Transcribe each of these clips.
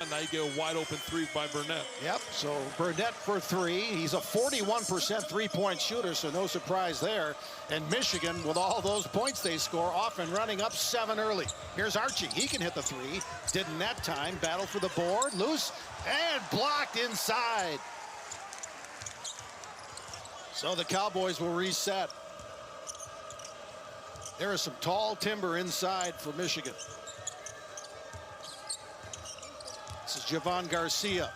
And now you get a wide open three by Burnett. Yep, so Burnett for three. He's a 41% three-point shooter, so no surprise there. And Michigan, with all those points they score, off and running up 7 early. Here's Archie. He can hit the three. Didn't that time. Battle for the board. Loose and blocked inside. So the Cowboys will reset. There is some tall timber inside for Michigan. This is Javon Garcia.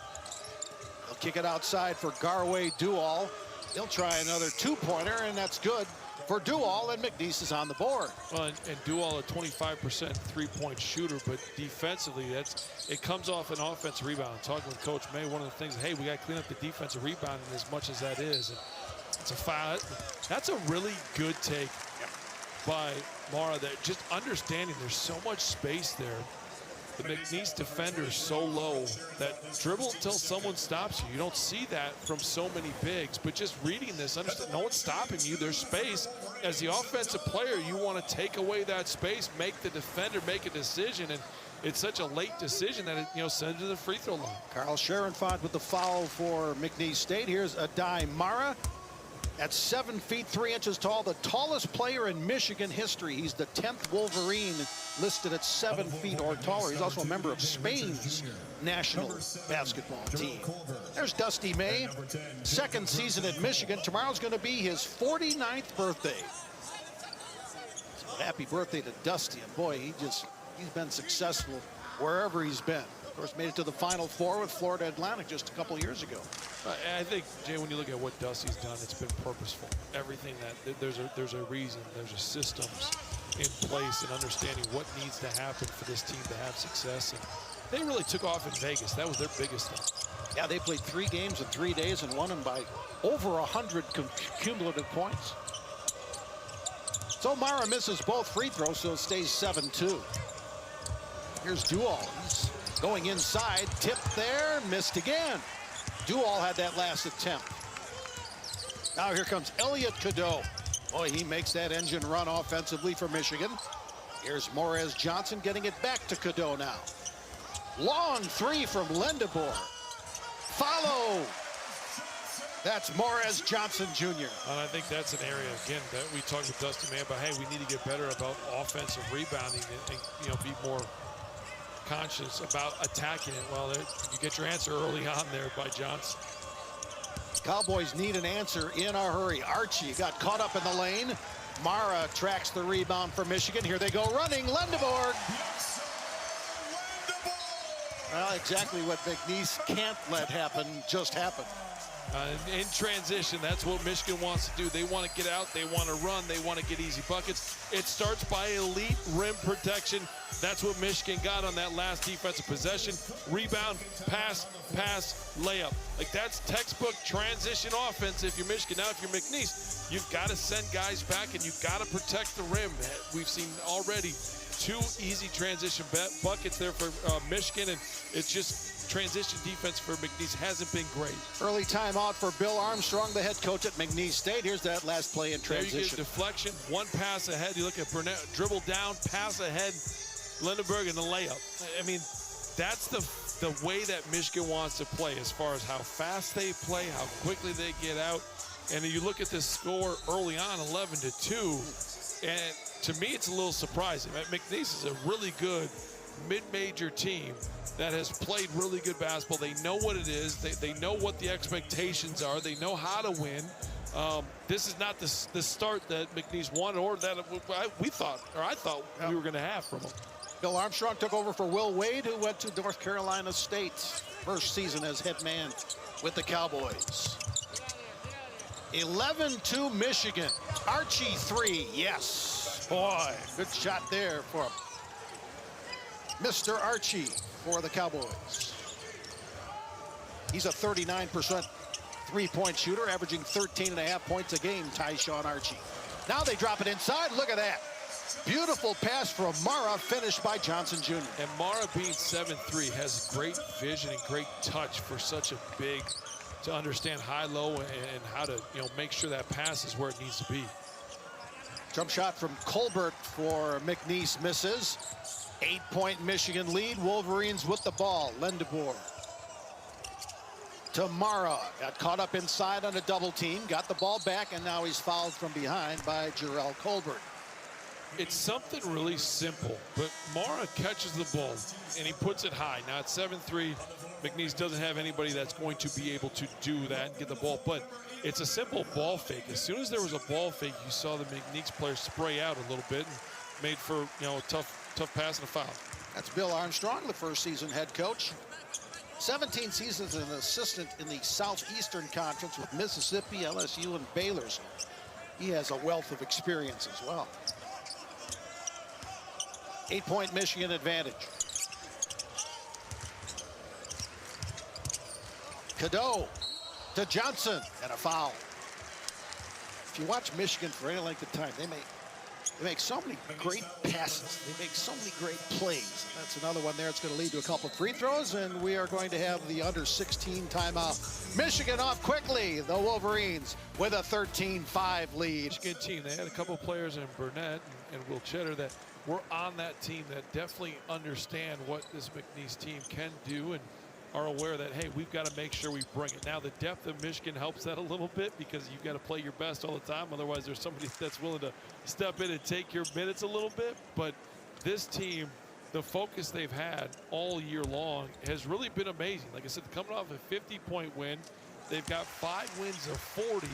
He'll kick it outside for Garway Dual. He'll try another two-pointer, and that's good for Dual, and McNeese is on the board. Well, and Dual, a 25% three-point shooter, but defensively, it comes off an offensive rebound. Talking with Coach May, one of the things, hey, we got to clean up the defensive rebounding as much as that is. And it's a foul. That's a really good take by Mara. That just understanding there's so much space there. The McNeese defender is so low that dribble until someone stops you. You don't see that from so many bigs, but just reading this, understand no one's stopping you. There's space. As the offensive player, you want to take away that space, make the defender make a decision, and it's such a late decision that it sends to the free throw line. Carl Scherenfant with the foul for McNeese State. Here's Adai Mara. At 7 feet 3 inches tall, the tallest player in Michigan history. He's the 10th Wolverine listed at 7 feet or taller. He's also a member of Spain's national basketball team. There's Dusty May, second season at Michigan. Tomorrow's going to be his 49th birthday. So happy birthday to Dusty. And boy, he's been successful wherever he's been. Of course, made it to the Final Four with Florida Atlantic just a couple years ago. I think, Jay, when you look at what Dusty's done, it's been purposeful. Everything that there's a reason, there's a systems in place, and understanding what needs to happen for this team to have success. And they really took off in Vegas. That was their biggest thing. Yeah, they played 3 games in 3 days and won them by over 100 cumulative points. So Mara misses both free throws, so it stays 7-2. Here's Dual. He's going inside, tipped there, missed again. Dual had that last attempt. Now here comes Elliot Cadeau. Boy, he makes that engine run offensively for Michigan. Here's Morez Johnson getting it back to Cadeau now. Long three from Lendeboer. Follow. That's Morez Johnson Jr. And I think that's an area, again, that we talked with Dusty May about, hey, we need to get better about offensive rebounding and be more conscious about attacking it. Well, you get your answer early on there by Johnson. Cowboys need an answer in a hurry. Archie got caught up in the lane. Mara tracks the rebound for Michigan. Here they go running. Lendeboer. Well, exactly what McNeese can't let happen just happened. In transition, that's what Michigan wants to do. They want to get out, they want to run, they want to get easy buckets. It starts by elite rim protection. That's what Michigan got on that last defensive possession. Rebound, pass, layup. Like, that's textbook transition offense if you're Michigan. Now, if you're McNeese, you've got to send guys back and you've got to protect the rim. We've seen already 2 easy transition buckets there for Michigan, and it's just transition defense for McNeese hasn't been great. Early timeout for Bill Armstrong, the head coach at McNeese State. Here's that last play in transition. There you get deflection, 1 pass ahead. You look at Burnett, dribble down, pass ahead, Lindenberg, and the layup. I mean, that's the way that Michigan wants to play as far as how fast they play, how quickly they get out. And you look at this score early on, 11-2, and to me, it's a little surprising. McNeese is a really good mid-major team that has played really good basketball. They know what it is. They know what the expectations are. They know how to win. This is not the start that McNeese wanted, or that I thought we were going to have from them. Bill Armstrong took over for Will Wade, who went to North Carolina State. First season as head man with the Cowboys. 11-2 Michigan. Archie 3, yes. Boy, good shot there for Mr. Archie for the Cowboys. He's a 39% three-point shooter, averaging 13.5 points a game, Tyshawn Archie. Now they drop it inside. Look at that. Beautiful pass from Mara, finished by Johnson Jr. And Mara, being 7'3", has great vision and great touch for such a big, to understand high-low and how to make sure that pass is where it needs to be. Jump shot from Colbert for McNeese misses. 8-point Michigan lead. Wolverines with the ball. Lindeboer to Mara. Got caught up inside on a double team. Got the ball back, and now he's fouled from behind by Jarrell Colbert. It's something really simple, but Mara catches the ball, and he puts it high. Now, it's 7-3. McNeese doesn't have anybody that's going to be able to do that and get the ball, but it's a simple ball fake. As soon as there was a ball fake, you saw the McNeese player spray out a little bit and made for, a tough pass and a foul. That's Bill Armstrong, the first season head coach. 17 seasons as an assistant in the Southeastern Conference with Mississippi, LSU, and Baylor. He has a wealth of experience as well. 8-point Michigan advantage. Cadeau to Johnson, and a foul. If you watch Michigan for any length of time, they make so many great passes. They make so many great plays. That's another one there. It's going to lead to a couple of free throws, and we are going to have the under-16 timeout. Michigan off quickly. The Wolverines with a 13-5 lead. Michigan team, they had a couple of players in Burnett and Will Cheddar that were on that team that definitely understand what this McNeese team can do and are aware that, hey, we've got to make sure we bring it. Now, the depth of Michigan helps that a little bit because you've got to play your best all the time. Otherwise, there's somebody that's willing to step in and take your minutes a little bit. But this team, the focus they've had all year long has really been amazing. Like I said, coming off a 50-point win, they've got 5 wins of 40.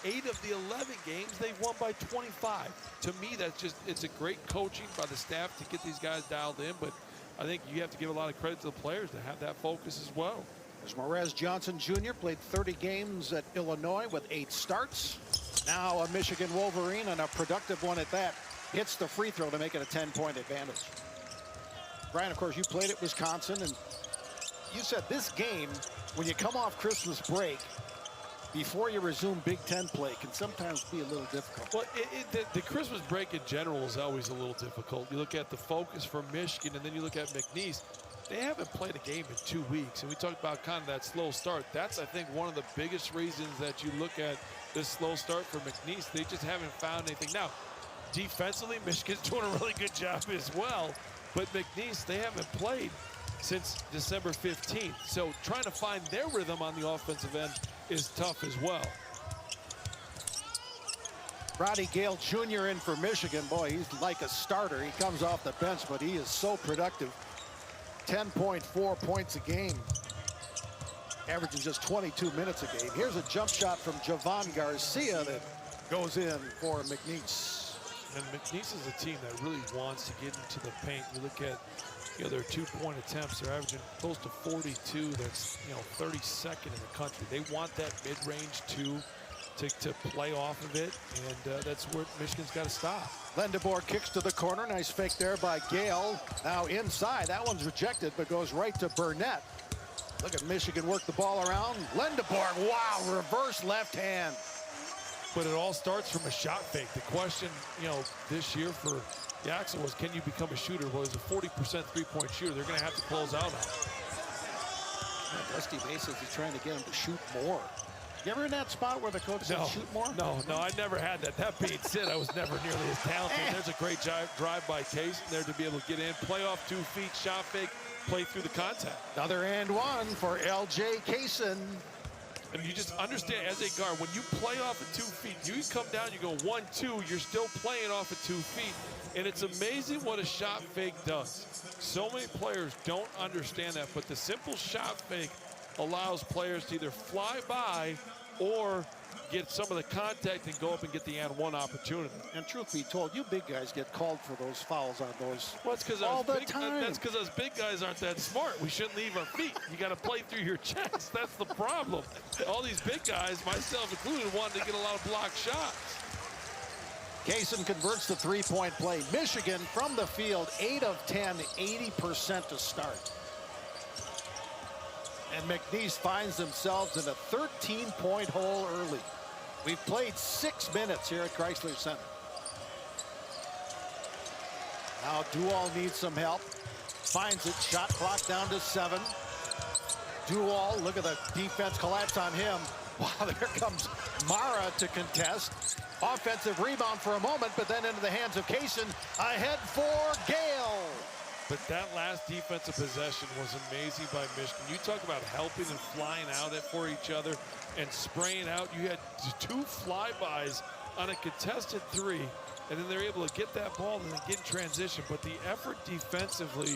8 of the 11 games, they've won by 25. To me, it's a great coaching by the staff to get these guys dialed in, but I think you have to give a lot of credit to the players to have that focus as well. There's Morez Johnson Jr. played 30 games at Illinois with 8 starts. Now a Michigan Wolverine, and a productive one at that, hits the free throw to make it a 10-point advantage. Brian, of course, you played at Wisconsin, and you said this game, when you come off Christmas break, before you resume Big Ten play, can sometimes be a little difficult. Well, the Christmas break in general is always a little difficult. You look at the focus for Michigan, and then you look at McNeese. They haven't played a game in 2 weeks, and we talked about kind of that slow start. That's, I think, one of the biggest reasons that you look at this slow start for McNeese. They just haven't found anything. Now, defensively, Michigan's doing a really good job as well, but McNeese, they haven't played since December 15th. So trying to find their rhythm on the offensive end is tough as well. Roddy Gale Jr. in for Michigan. Boy, he's like a starter. He comes off the bench, but he is so productive. 10.4 points a game, averaging just 22 minutes a game. Here's a jump shot from Javon Garcia that goes in for McNeese. And McNeese is a team that really wants to get into the paint. You look at their 2-point attempts, they're averaging close to 42. That's 32nd in the country. They want that mid-range to play off of it, and that's where Michigan's got to stop. Lindeboer kicks to the corner. Nice fake there by Gale. Now inside. That one's rejected, but goes right to Burnett. Look at Michigan work the ball around. Lindeboer, wow, reverse left hand. But it all starts from a shot fake. The question, this year for the Axel was, can you become a shooter? Well, he's a 40% three-point shooter. They're going to have to close out on it. Dusty May says he's trying to get him to shoot more. You ever in that spot where the coach said shoot more? No, I never had that. That being said, I was never nearly as talented. There's a great drive by Case there to be able to get in, play off 2 feet, shot fake, play through the contact. Another and one for L.J. Kaysen. And you just understand, as a guard, when you play off of 2 feet, you come down, you go 1-2, you're still playing off of 2 feet. And it's amazing what a shot fake does. So many players don't understand that, but the simple shot fake allows players to either fly by or get some of the contact and go up and get the and one opportunity. And truth be told, you big guys get called for those fouls on those well, it's because all the time. That's because us big guys aren't that smart. We shouldn't leave our feet. You got to play through your chest. That's the problem. All these big guys, myself included, wanted to get a lot of blocked shots. Kaysen converts the three-point play. Michigan from the field, 8 of 10, 80% to start. And McNeese finds themselves in a 13-point hole early. We've played 6 minutes here at Chrysler Center. Now Dual needs some help. Finds it, shot clock down to 7. Dual, look at the defense collapse on him. Wow, there comes Mara to contest. Offensive rebound for a moment, but then into the hands of Kaysen. Ahead for Gale. But that last defensive possession was amazing by Michigan. You talk about helping and flying out for each other and spraying out. You had 2 flybys on a contested 3, and then they're able to get that ball and then get in transition. But the effort defensively,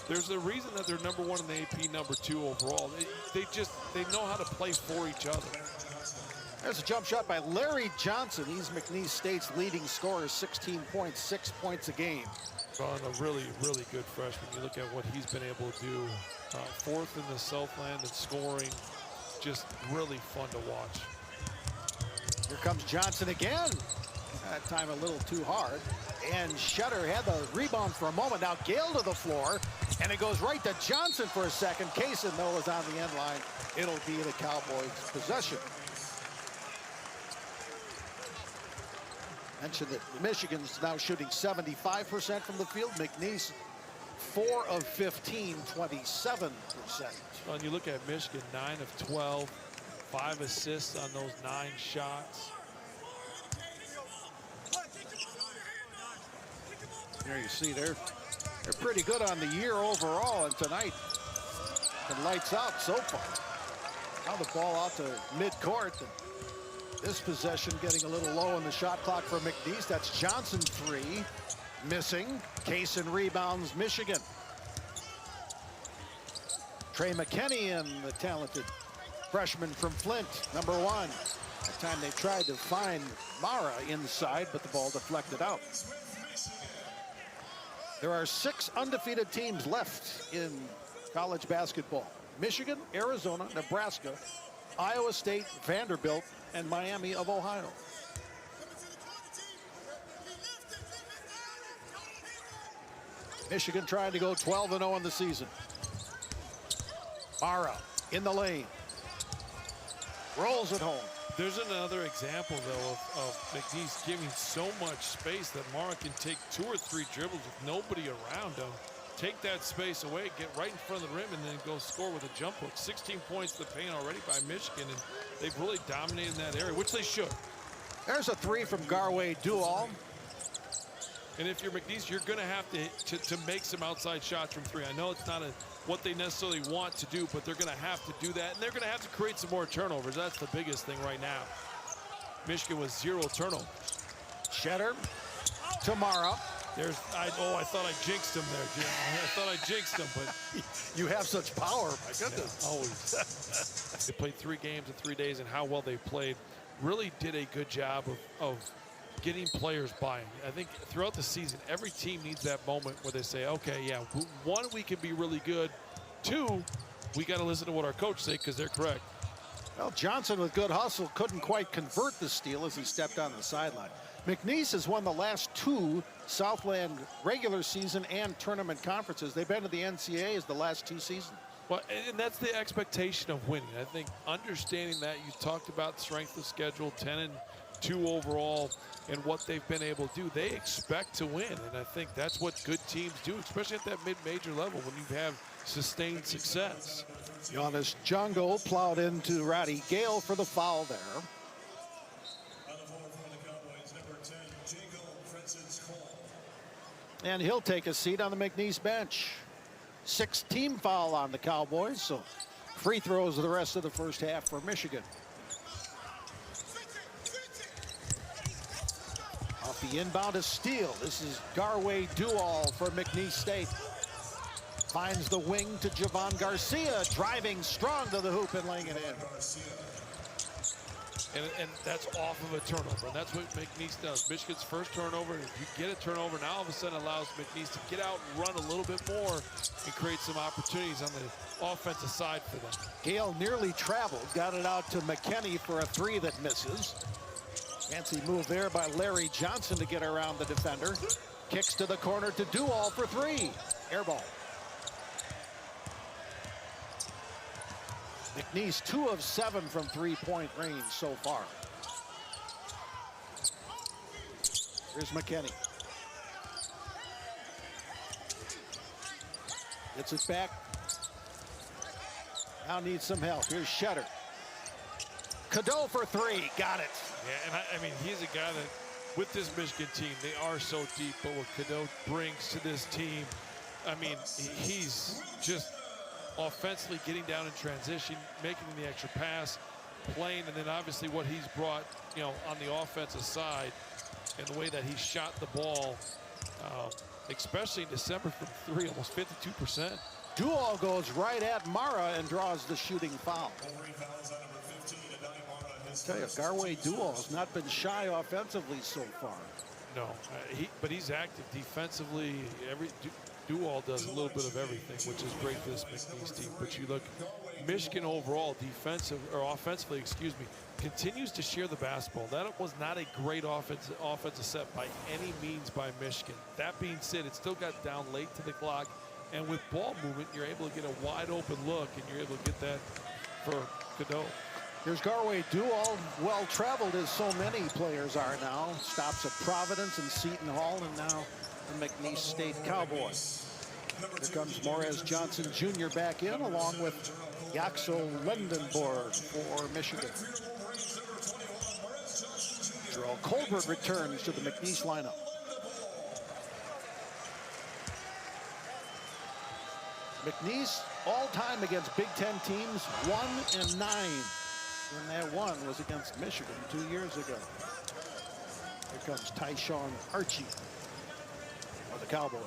there's a reason that they're number 1 in the AP, number 2 overall. They know how to play for each other. There's a jump shot by Larry Johnson. He's McNeese State's leading scorer, 16 points, 6 points a game. Well, and a really, really good freshman. You look at what he's been able to do. 4th in the Southland in scoring. Just really fun to watch. Here comes Johnson again. That time a little too hard. And Shutter had the rebound for a moment. Now Gale to the floor. And it goes right to Johnson for a second. Kaysen, though, is on the end line. It'll be the Cowboys' possession. Mentioned that Michigan's now shooting 75% from the field. McNeese, 4 of 15, 27%. Well, and you look at Michigan, 9 of 12, 5 assists on those 9 shots. There you see they're pretty good on the year overall, and tonight it lights out so far. Now the ball out to midcourt. This possession getting a little low in the shot clock for McNeese. That's Johnson 3, missing. Kaysen rebounds Michigan. Trey McKinney and the talented freshman from Flint, number 1. That time they tried to find Mara inside, but the ball deflected out. There are 6 undefeated teams left in college basketball. Michigan, Arizona, Nebraska, Iowa State, Vanderbilt, and Miami of Ohio. Michigan trying to go 12-0 in the season. Mara in the lane. Rolls it home. There's another example, though, of McNeese giving so much space that Mara can take 2 or 3 dribbles with nobody around him. Take that space away, get right in front of the rim, and then go score with a jump hook. 16 points to the paint already by Michigan, and they've really dominated that area, which they should. There's a 3 from Garway Dual. And if you're McNeese, you're going to have to make some outside shots from 3. I know it's not what they necessarily want to do, but they're going to have to do that, and they're going to have to create some more turnovers. That's the biggest thing right now. Michigan with 0 turnovers. Shetter to Mara. I thought I jinxed him there, Jim. I thought I jinxed him, but you have such power, my goodness. Yeah, always. They played 3 games in 3 days, and how well they played really did a good job of getting players buying. I think throughout the season, every team needs that moment where they say, okay, yeah, 1, we can be really good. 2, we got to listen to what our coach say because they're correct. Well, Johnson with good hustle couldn't quite convert the steal as he stepped on the sideline. McNeese has won the last 2 Southland regular season and tournament conferences. They've been to the NCAAs the last 2 seasons. Well, and that's the expectation of winning. I think understanding that, you talked about strength of schedule, 10-2 overall, and what they've been able to do. They expect to win, and I think that's what good teams do, especially at that mid-major level when you have sustained success. Giannis Jungo plowed into Roddy Gale for the foul there. And he'll take a seat on the McNeese bench. 6th team foul on the Cowboys, so free throws the rest of the first half for Michigan. Off the inbound, a steal. This is Garway Dual for McNeese State. Finds the wing to Javon Garcia, driving strong to the hoop and laying it in. And that's off of a turnover, and that's what McNeese does. Michigan's first turnover, if you get a turnover, now all of a sudden allows McNeese to get out and run a little bit more and create some opportunities on the offensive side for them. Gale nearly traveled, got it out to McKinney for a 3 that misses. Fancy move there by Larry Johnson to get around the defender. Kicks to the corner to Dual for 3. Air ball. McNeese 2 of 7 from 3-point range so far. Here's McKinney. Gets it back. Now needs some help. Here's Shetter. Cadeau for 3. Got it. Yeah, and I mean, he's a guy that, with this Michigan team, they are so deep, but what Cadeau brings to this team I mean, he's just offensively getting down in transition, making the extra pass, playing, and then obviously what he's brought, you know, on the offensive side and the way that he shot the ball, especially in December from three, almost 52%. Dual goes right at Mara and draws the shooting foul. I tell you, Garway Dual has not been shy offensively so far. No, but he's active defensively. Dual does a little bit of everything, which is great for this McNeese team. But you look, Michigan overall, offensively, excuse me, continues to share the basketball. That was not a great offensive set by any means by Michigan. That being said, it still got down late to the clock. And with ball movement, you're able to get a wide open look, and you're able to get that for Cadeau. Here's Garway Dual, well traveled as so many players are now. Stops at Providence and Seton Hall, and now the McNeese State Cowboys. Here comes Morez Johnson Jr. back in, along with Yaxel Lendenborg for Michigan. Terrell Colbert returns to the McNeese lineup. McNeese all-time against Big Ten teams 1-9. And that one was against Michigan 2 years ago. Here comes Tyshawn Archie of the Cowboys.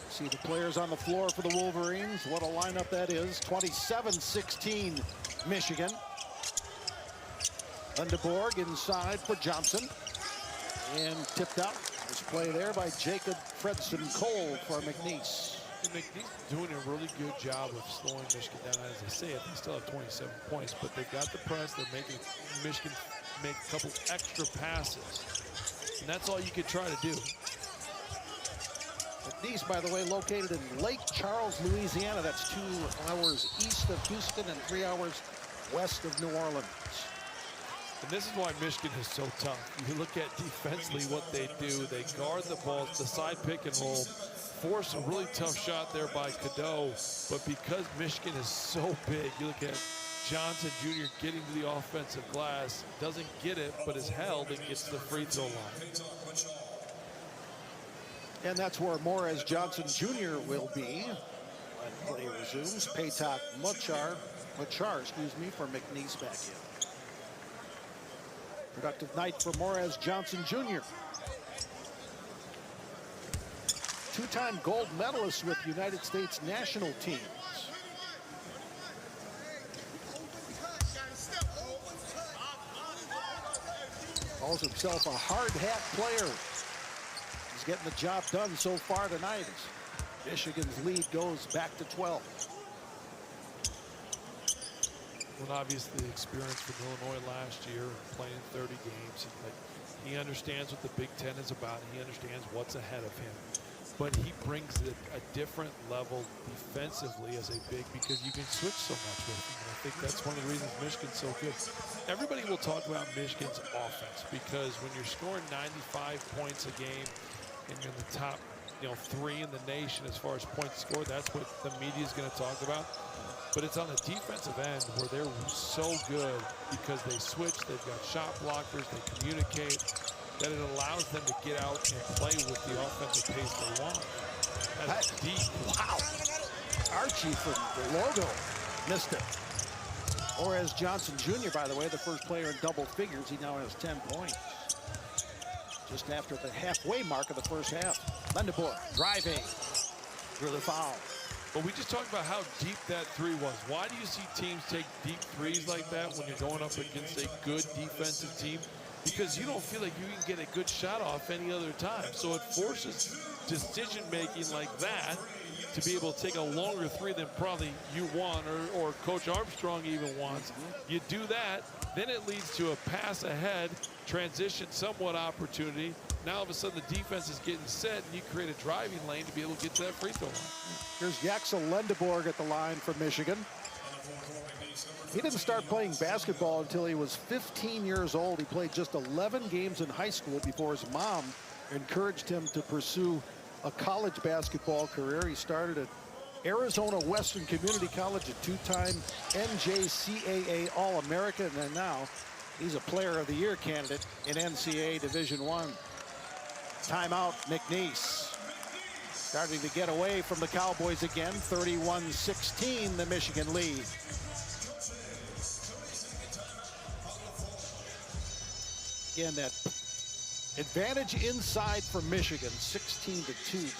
See the players on the floor for the Wolverines. What a lineup that is. 27-16 Michigan. Lendeborg inside for Johnson. And tipped out. This play there by Jacob Fredson Cole for McNeese. And McNeese doing a really good job of slowing Michigan down. As I say it, they still have 27 points, but they've got the press. They're making Michigan make a couple extra passes. And that's all you could try to do. McNeese, by the way, located in Lake Charles, Louisiana. That's 2 hours east of Houston and 3 hours west of New Orleans. And this is why Michigan is so tough. You look at defensively what they do. They guard the ball, the side pick and roll, force a really tough shot there by Cadeau. But because Michigan is so big, you look at Johnson Jr. getting to the offensive glass, doesn't get it, but is held and gets the free throw line. And that's where Morez Johnson Jr. will be when play resumes. Paytak Machar, for McNeese back in. Productive night for Morez Johnson Jr. Two-time gold medalist with United States national teams. Calls himself a hard hat player. He's getting the job done so far tonight as Michigan's lead goes back to 12. Well, obviously the experience from Illinois last year, playing 30 games. He understands what the Big Ten is about. He understands what's ahead of him. But he brings it a different level defensively as a big, because you can switch so much with him. And I think that's one of the reasons Michigan's so good. Everybody will talk about Michigan's offense, because when you're scoring 95 points a game and you're in the top 3 in the nation as far as points scored, that's what the media is going to talk about. But it's on the defensive end where they're so good because they switch, they've got shot blockers, they communicate, that it allows them to get out and play with the offensive pace they want. That's deep. Wow. Archie from the logo missed it. Morez Johnson Jr., by the way, the first player in double figures. He now has 10 points. Just after the halfway mark of the first half. Lendeborg driving through the foul. But we just talked about how deep that three was. Why do you see teams take deep threes like that when you're going up against a good defensive team? Because you don't feel like you can get a good shot off any other time. So it forces decision-making like that to be able to take a longer three than probably you want or Coach Armstrong even wants. You do that, then it leads to a pass ahead, transition somewhat opportunity. Now all of a sudden the defense is getting set and you create a driving lane to be able to get to that free throw line. Here's Yaxel Lendeborg at the line for Michigan. He didn't start playing basketball until he was 15 years old. He played just 11 games in high school before his mom encouraged him to pursue a college basketball career. He started at Arizona Western Community College, a two-time NCAA All-American, and now he's a Player of the Year candidate in NCAA Division I. Timeout, McNeese. Starting to get away from the Cowboys again, 31-16, the Michigan lead. Again, that advantage inside for Michigan, 16-2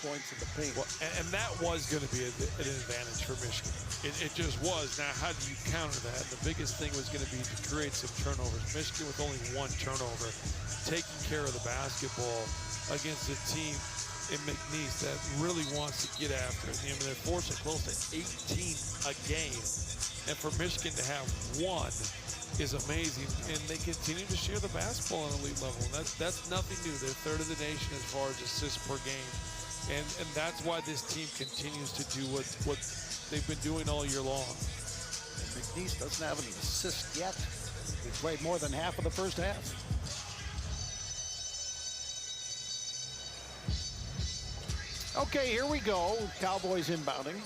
points in the paint. Well, and that was going to be an advantage for Michigan. It just was. Now, how do you counter that? The biggest thing was going to be to create some turnovers. Michigan with only one turnover, taking care of the basketball against a team in McNeese that really wants to get after it. I mean, they're forcing close to 18 a game. And for Michigan to have one is amazing, and they continue to share the basketball on elite level. And that's nothing new. They're third of the nation as far as assists per game, and that's why this team continues to do what they've been doing all year long. And McNeese doesn't have any assists yet. He played more than half of the first half. Okay, here we go. Cowboys inbounding.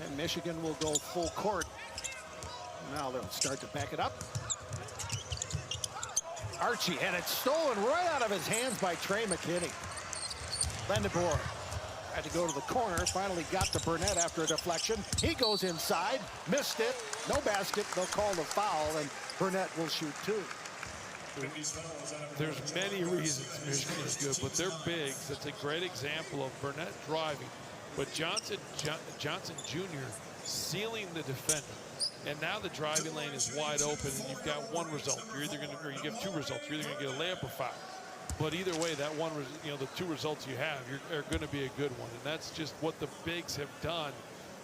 And Michigan will go full court. Now they'll start to back it up. Archie, and it's stolen right out of his hands by Trey McKinney. Lendeboer had to go to the corner, finally got to Burnett after a deflection. He goes inside, missed it, no basket, they'll call the foul, and Burnett will shoot two. There's many reasons Michigan is good, but they're bigs. That's a great example of Burnett driving, but Johnson Jr. sealing the defender. And now the driving lane is wide open, and you've got one result. You're either going to, or you get two results. You're either going to get a layup or foul. But either way, that one, the two results you have, are going to be a good one. And that's just what the bigs have done,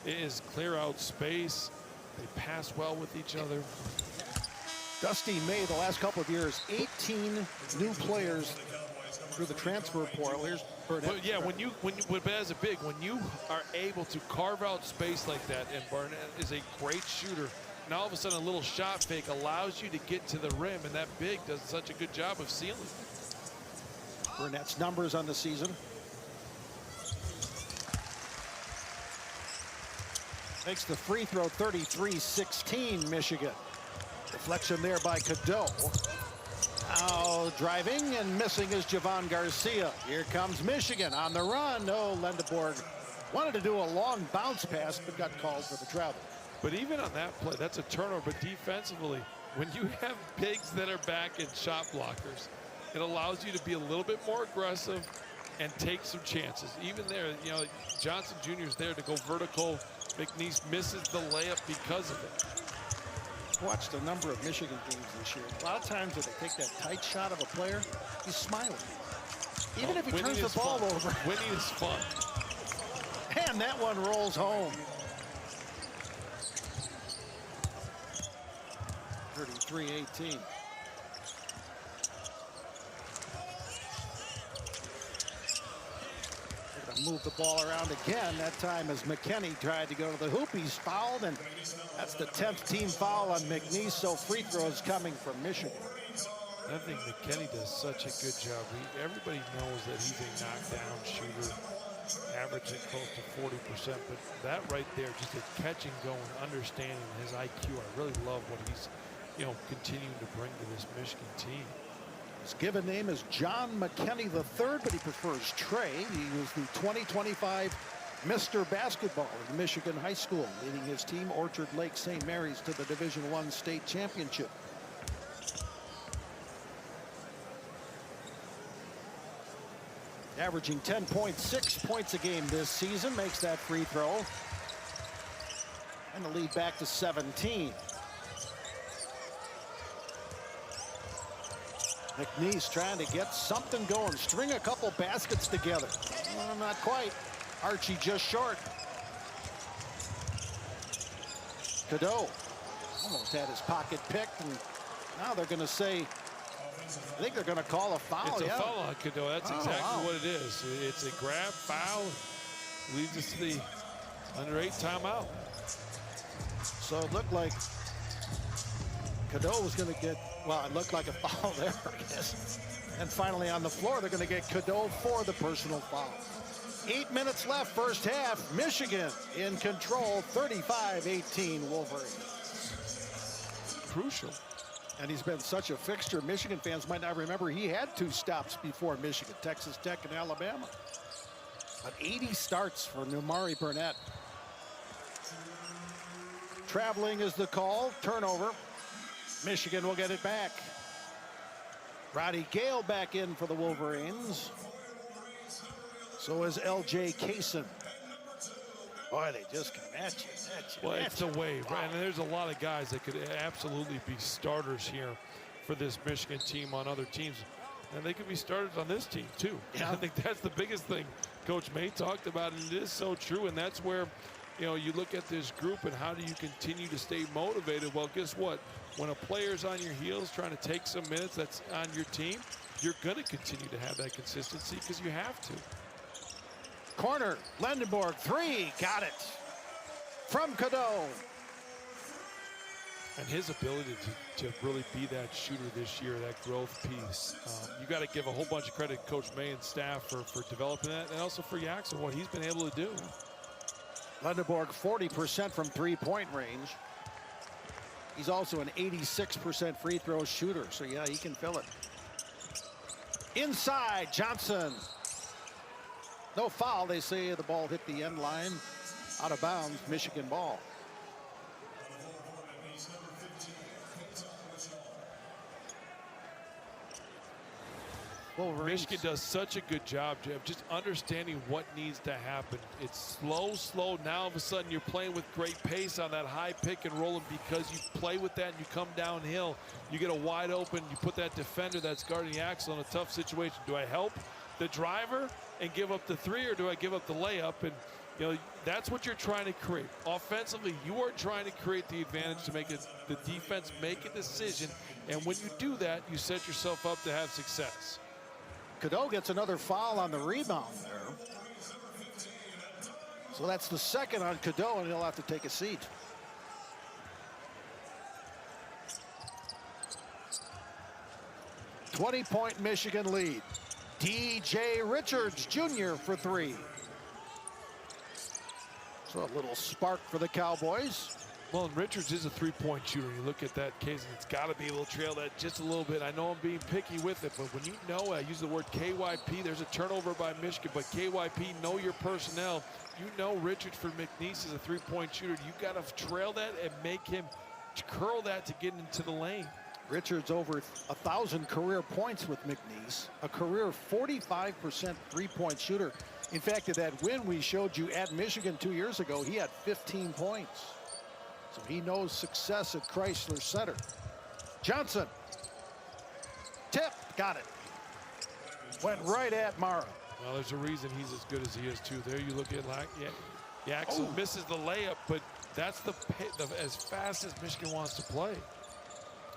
is clear out space. They pass well with each other. Dusty May, the last couple of years, 18 new players through the transfer portal. Here's Burnett. But yeah, but as a big, when you are able to carve out space like that, and Burnett is a great shooter, and all of a sudden a little shot fake allows you to get to the rim, and that big does such a good job of sealing. Burnett's numbers on the season. Makes the free throw, 33-16, Michigan. Deflection there by Cadeau. Now driving and missing is Javon Garcia. Here comes Michigan on the run. No, Lendeboer wanted to do a long bounce pass, but got called for the travel. But even on that play, that's a turnover. But defensively, when you have bigs that are back and shot blockers, it allows you to be a little bit more aggressive and take some chances. Even there, Johnson Jr. is there to go vertical. McNeese misses the layup because of it. Watched a number of Michigan games this year. A lot of times when they take that tight shot of a player, he's smiling. Even if he turns the ball over. Winning is fun. And that one rolls home. 33-18. Move the ball around again. That time as McKinney tried to go to the hoop. He's fouled, and that's the 10th team foul on McNeese. So free throws coming from Michigan. I think McKinney does such a good job. Everybody knows that he's a knockdown shooter, averaging close to 40%. But that right there, just a catch and go and understanding his IQ. I really love what he's, continuing to bring to this Michigan team. His given name is John McKinney III, but he prefers Trey. He was the 2025 Mr. Basketball at Michigan High School, leading his team, Orchard Lake St. Mary's, to the Division I state championship. Averaging 10.6 points a game this season, makes that free throw. And the lead back to 17. McNeese trying to get something going, string a couple baskets together. Well, not quite. Archie just short. Cadeau almost had his pocket picked, and now they're going to say, I think they're going to call a foul. It's a foul on Cadeau. That's exactly what it is. It's a grab foul. Leads us to the under 8 timeout. So it looked like Cadeau was going to get, well, it looked like a foul there, I guess. And finally on the floor, they're going to get Cadeau for the personal foul. 8 minutes left, first half. Michigan in control, 35-18 Wolverines. Crucial. And he's been such a fixture. Michigan fans might not remember he had 2 stops before Michigan, Texas Tech and Alabama. But 80 starts for Numari Burnett. Traveling is the call. Turnover. Michigan will get it back. Roddy Gale back in for the Wolverines. So is L.J. Kaysen. Boy, they just come at you. Well, it's the wave, wow. right? And there's a lot of guys that could absolutely be starters here for this Michigan team on other teams. And they could be starters on this team, too. Yeah. I think that's the biggest thing Coach May talked about, and it is so true. And that's where, you know, you look at this group and how do you continue to stay motivated? Well, guess what? When a player's on your heels trying to take some minutes that's on your team, you're going to continue to have that consistency because you have to. Corner, Lendenborg, 3, got it. From Cadeau. And his ability to really be that shooter this year, that growth piece. You got to give a whole bunch of credit to Coach May and staff for developing that, and also for Yaxel, what he's been able to do. Lendenborg, 40% from three-point range. He's also an 86% free throw shooter, so yeah, he can fill it. Inside, Johnson. No foul. They say the ball hit the end line. Out of bounds, Michigan ball. Wolverines. Michigan does such a good job, Jeff, just understanding what needs to happen. It's slow. Now all of a sudden you're playing with great pace on that high pick and roll, and because you play with that and you come downhill, you get a wide open, you put that defender that's guarding Axel in a tough situation. Do I help the driver and give up the 3, or do I give up the layup? And you know, that's what you're trying to create. Offensively, you are trying to create the advantage to make it, the defense make a decision, and when you do that, you set yourself up to have success. Cadeau gets another foul on the rebound there. So that's the second on Cadeau, and he'll have to take a seat. .20 Michigan lead. D.J. Richards Jr. for 3. So a little spark for the Cowboys. Well, and Richards is a three-point shooter. You look at that case, and it's got to be able to trail that just a little bit. I know I'm being picky with it, but when you know, I use the word KYP, there's a turnover by Michigan, but KYP, know your personnel. You know Richards for McNeese is a three-point shooter. You got to trail that and make him curl that to get into the lane. Richards over 1,000 career points with McNeese, a career 45% three-point shooter. In fact, at that win we showed you at Michigan 2 years ago, he had 15 points. So he knows success at Chrysler Center. Johnson. Tip. Got it. Went right at Mara. Well, there's a reason he's as good as he is, too. There you look at, Yaxel misses the layup, but that's as fast as Michigan wants to play.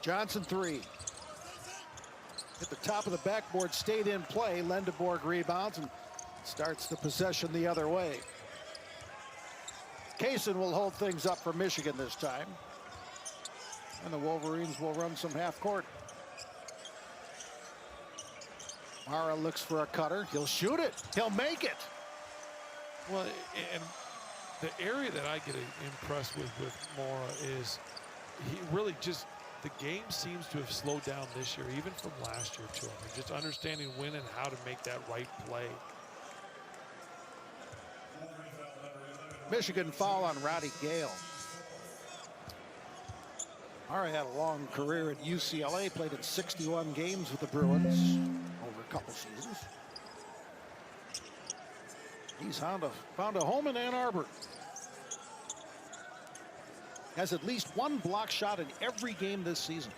Johnson 3. At the top of the backboard, stayed in play. Lendenborg rebounds and starts the possession the other way. Kaysen will hold things up for Michigan this time. And the Wolverines will run some half court. Mara looks for a cutter. He'll shoot it. He'll make it. Well, and the area that I get impressed with Mara is he really just, the game seems to have slowed down this year, even from last year to him. Just understanding when and how to make that right play. Michigan foul on Roddy Gale. Mara had a long career at UCLA, played in 61 games with the Bruins over a couple seasons. He's found a home in Ann Arbor. Has at least one block shot in every game this season.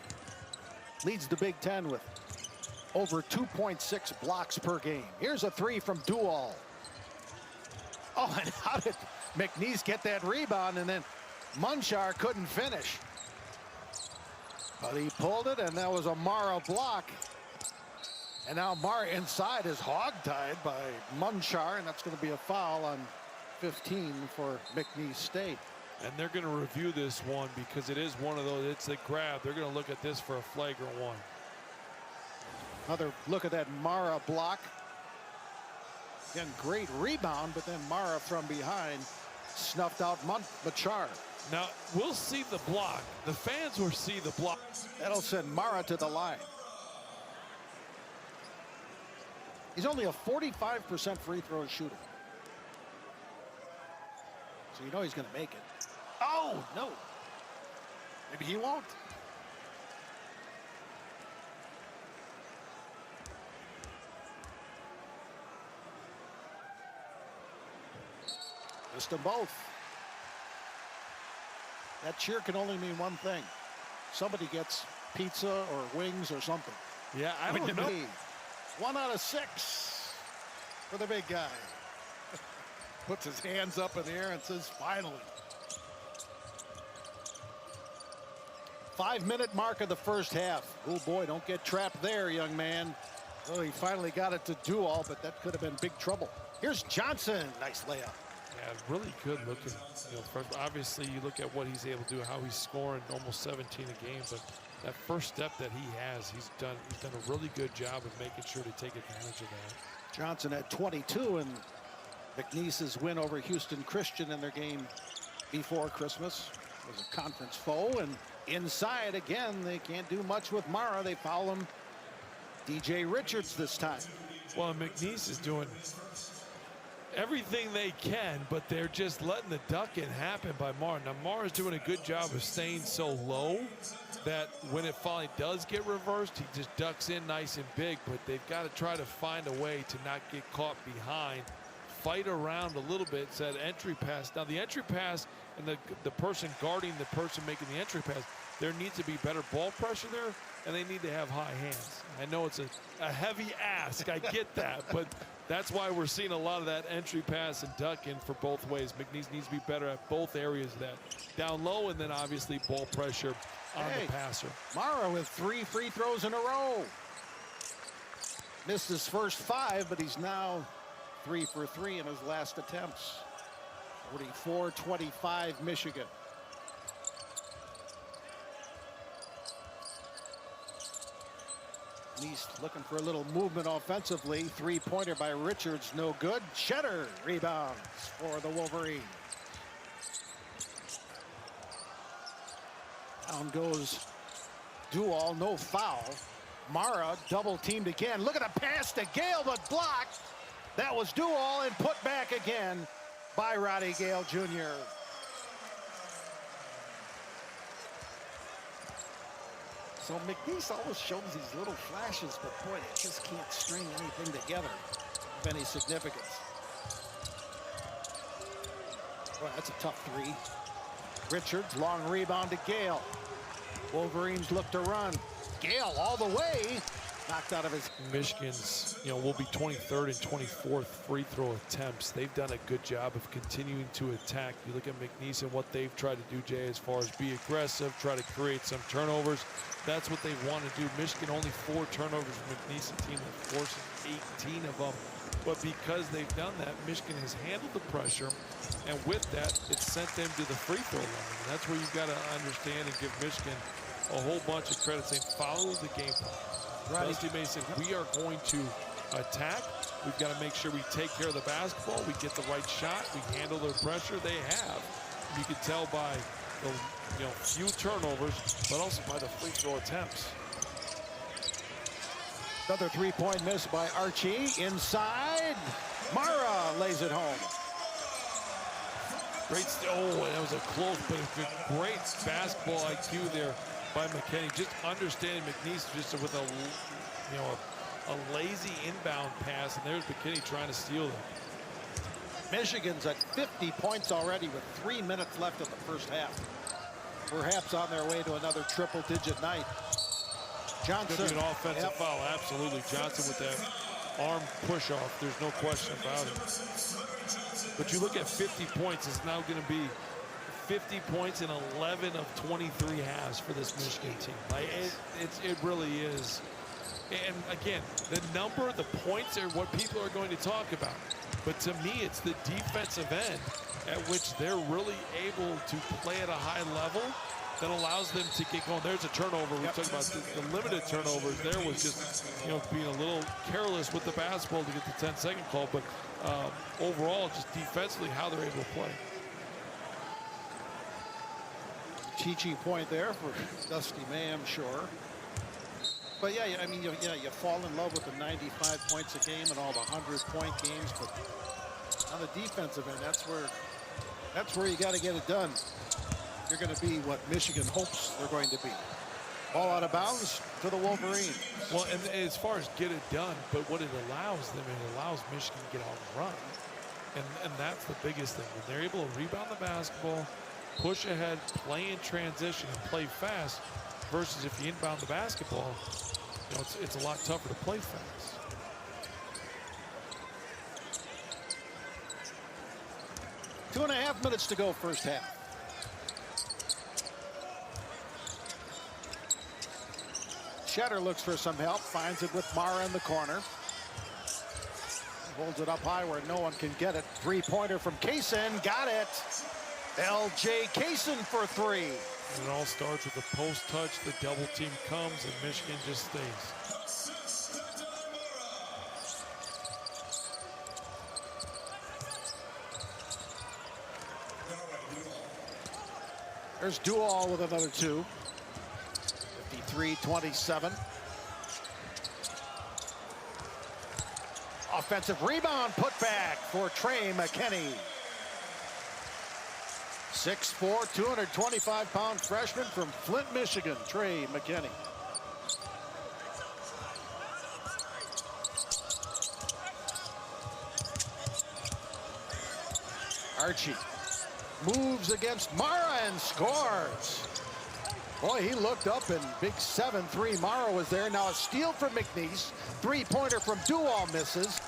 Leads the Big Ten with over 2.6 blocks per game. Here's a 3 from Dual. Oh, and how did McNeese get that rebound, and then Munchar couldn't finish. But he pulled it, and that was a Mara block. And now Mara inside is hogtied by Munchar, and that's going to be a foul on 15 for McNeese State. And they're going to review this one because it is one of those, it's a grab. They're going to look at this for a flagrant one. Another look at that Mara block. Again, great rebound, but then Mara from behind snuffed out Machar. Now, we'll see the block. The fans will see the block. That'll send Mara to the line. He's only a 45% free throw shooter. So you know he's going to make it. Oh, no. Maybe he won't. Missed them both. That cheer can only mean one thing. Somebody gets pizza or wings or something. Yeah, I don't know. 1 out of 6 for the big guy. Puts his hands up in the air and says, finally. 5-minute mark of the first half. Oh boy, don't get trapped there, young man. Oh, he finally got it to do all, but that could have been big trouble. Here's Johnson. Nice layup. Yeah, really good looking. You know, obviously, you look at what he's able to do, how he's scoring almost 17 a game, but that first step that he has, he's done a really good job of making sure to take advantage of that. Johnson had 22 in McNeese's win over Houston Christian in their game before Christmas. It was a conference foe, and inside again, they can't do much with Mara. They foul him. DJ Richards this time. Well, McNeese is doing everything they can, but they're just letting the duck-in happen by Mara. Now, Mara's doing a good job of staying so low that when it finally does get reversed, he just ducks in nice and big, but they've got to try to find a way to not get caught behind, fight around a little bit. It's that entry pass. Now, the entry pass and the person guarding the person making the entry pass, there needs to be better ball pressure there, and they need to have high hands. I know it's a heavy ask. I get that, but that's why we're seeing a lot of that entry pass and duck in for both ways. McNeese needs to be better at both areas of that. Down low, and then obviously ball pressure on the passer. Mara with 3 free throws in a row. Missed his first 5, but he's now 3 for 3 in his last attempts. 44-25 Michigan. He's looking for a little movement offensively. 3-pointer by Richards, no good. Cheddar rebounds for the Wolverines. Down goes Dual, no foul. Mara double teamed again. Look at the pass to Gale, but blocked. That was Dual and put back again by Roddy Gale Jr. So McNeese always shows these little flashes, but boy, they just can't string anything together of any significance. Boy, that's a tough 3. Richards, long rebound to Gale. Wolverines look to run. Gale all the way. Knocked out of his. Michigan's, will be 23rd and 24th free throw attempts. They've done a good job of continuing to attack. You look at McNeese and what they've tried to do, Jay, as far as be aggressive, try to create some turnovers. That's what they want to do. Michigan only 4 turnovers. McNeese, a team that forces 18 of them. But because they've done that, Michigan has handled the pressure, and with that, it sent them to the free throw line. And that's where you've got to understand and give Michigan a whole bunch of credit, saying follow the game plan. Dusty Mason, we are going to attack. We've got to make sure we take care of the basketball. We get the right shot. We handle their pressure. They have. You can tell by the few turnovers, but also by the free throw attempts. Another 3-point miss by Archie. Inside, Mara lays it home. Great. Oh, that was a close, but a great basketball IQ there by McKinney. Just understanding McNeese just with a lazy inbound pass, and there's McKinney trying to steal them. Michigan's at 50 points already with 3 minutes left in the first half. Perhaps on their way to another triple-digit night. Johnson. Could be an offensive foul, absolutely. Johnson with that arm push-off. There's no question about it. But you look at 50 points, it's now going to be 50 points in 11 of 23 halves for this Michigan team. Like it really is. And again, the number, the points are what people are going to talk about. But to me, it's the defensive end at which they're really able to play at a high level that allows them to get going. There's a turnover. We talked about the limited turnovers. There was just, being a little careless with the basketball to get the 10-second call. But overall, just defensively, how they're able to play. Teaching point there for Dusty May, I'm sure. But yeah, I mean, you fall in love with the 95 points a game and all the 100-point games. But on the defensive end, that's where you got to get it done. You're going to be what Michigan hopes they're going to be. Ball out of bounds to the Wolverines. Well, and as far as get it done, but what it allows them, it allows Michigan to get on the run. And that's the biggest thing. When they're able to rebound the basketball, push ahead, play in transition, and play fast, versus if you inbound the basketball, it's a lot tougher to play fast. Two and a half minutes to go, first half. Shetter looks for some help, finds it with Mara in the corner. Holds it up high where no one can get it. Three-pointer from Kaysen, got it. L.J. Kaysen for three. And it all starts with a post touch. The double team comes and Michigan just stays. There's Dual with another two. 53-27. Offensive rebound put back for Trey McKinney. 6'4", 225-pound freshman from Flint, Michigan, Trey McKinney. Archie moves against Mara and scores. Boy, he looked up and big 7-3. Mara was there. Now a steal from McNeese. Three-pointer from Dual misses.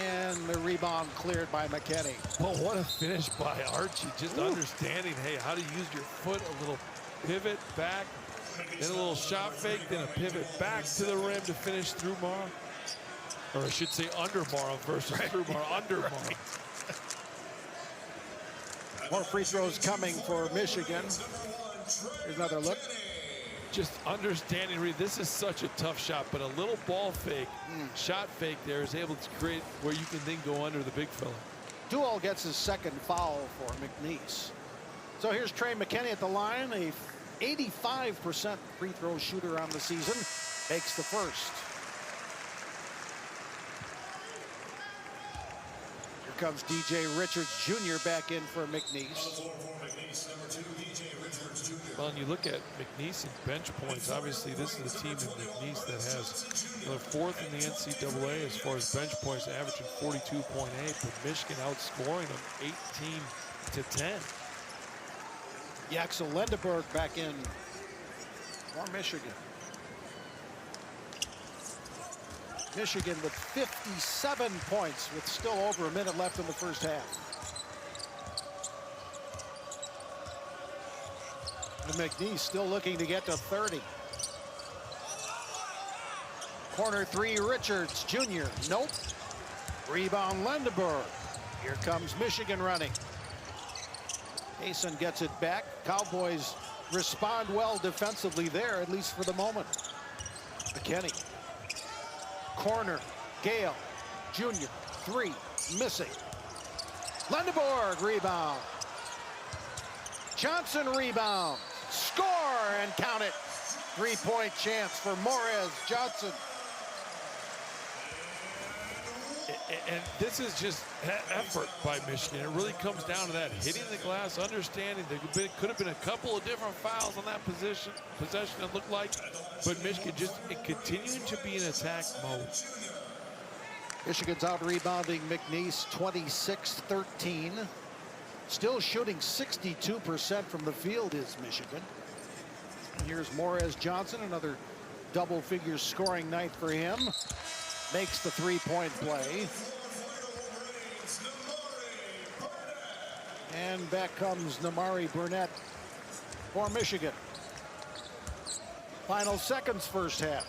And the rebound cleared by McKinney. Well, what a finish by Archie. Just understanding, hey, how to use your foot, a little pivot back, then a little shot fake, then a pivot back to the rim to finish through Mara. Or I should say under Mara versus through Mara, under Mara. More free throws coming for Michigan. Here's another look. Just understanding, Reed, this is such a tough shot, but a little ball fake, shot fake there is able to create where you can then go under the big fella. Dual gets his second foul for McNeese. So here's Trey McKinney at the line, a 85% free throw shooter on the season, makes the first. Here comes DJ Richards Jr. back in for McNeese. Well, and you look at McNeese and bench points. Obviously, this is a team in McNeese that has fourth in the NCAA as far as bench points, averaging 42.8. But Michigan outscoring them 18-10. Yaxel Lindeberg back in for Michigan. Michigan with 57 points with still over a minute left in the first half. And McNeese still looking to get to 30. Corner three, Richards Jr. Nope. Rebound, Lindeberg. Here comes Michigan running. Kaysen gets it back. Cowboys respond well defensively there, at least for the moment. McKinney. Corner, Gale Jr. Three, missing. Lindeberg rebound. Johnson rebound. Score and count it. Three-point chance for Morez Johnson. And this is just effort by Michigan. It really comes down to that. Hitting the glass, understanding there could have been a couple of different fouls on that possession it looked like. But Michigan just continuing to be in attack mode. Michigan's out rebounding McNeese 26-13. Still shooting 62% from the field is Michigan. And here's Morez Johnson, another double-figure scoring night for him. Makes the three-point play. And back comes Namari Burnett for Michigan. Final seconds first half.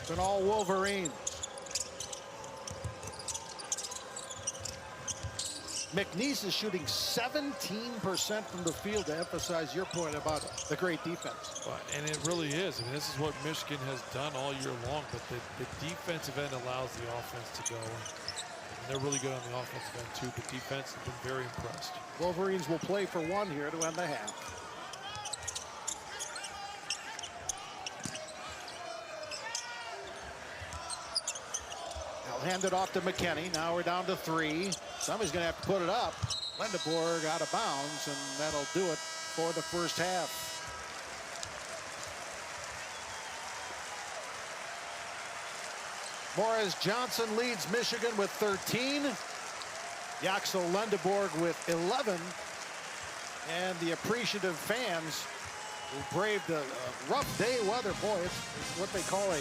It's been all Wolverines. McNeese is shooting 17% from the field, to emphasize your point about the great defense. Well, and it really is. I mean, this is what Michigan has done all year long, but the defensive end allows the offense to go. And they're really good on the offensive end, too, but defense has been very impressed. Wolverines will play for one here to end the half. They'll hand it off to McKinney. Now we're down to 3. Somebody's going to have to put it up. Lendeborg out of bounds, and that'll do it for the first half. Morris Johnson leads Michigan with 13. Yaxel Lendeborg with 11. And the appreciative fans who braved a rough day weather. Boy, it's what they call a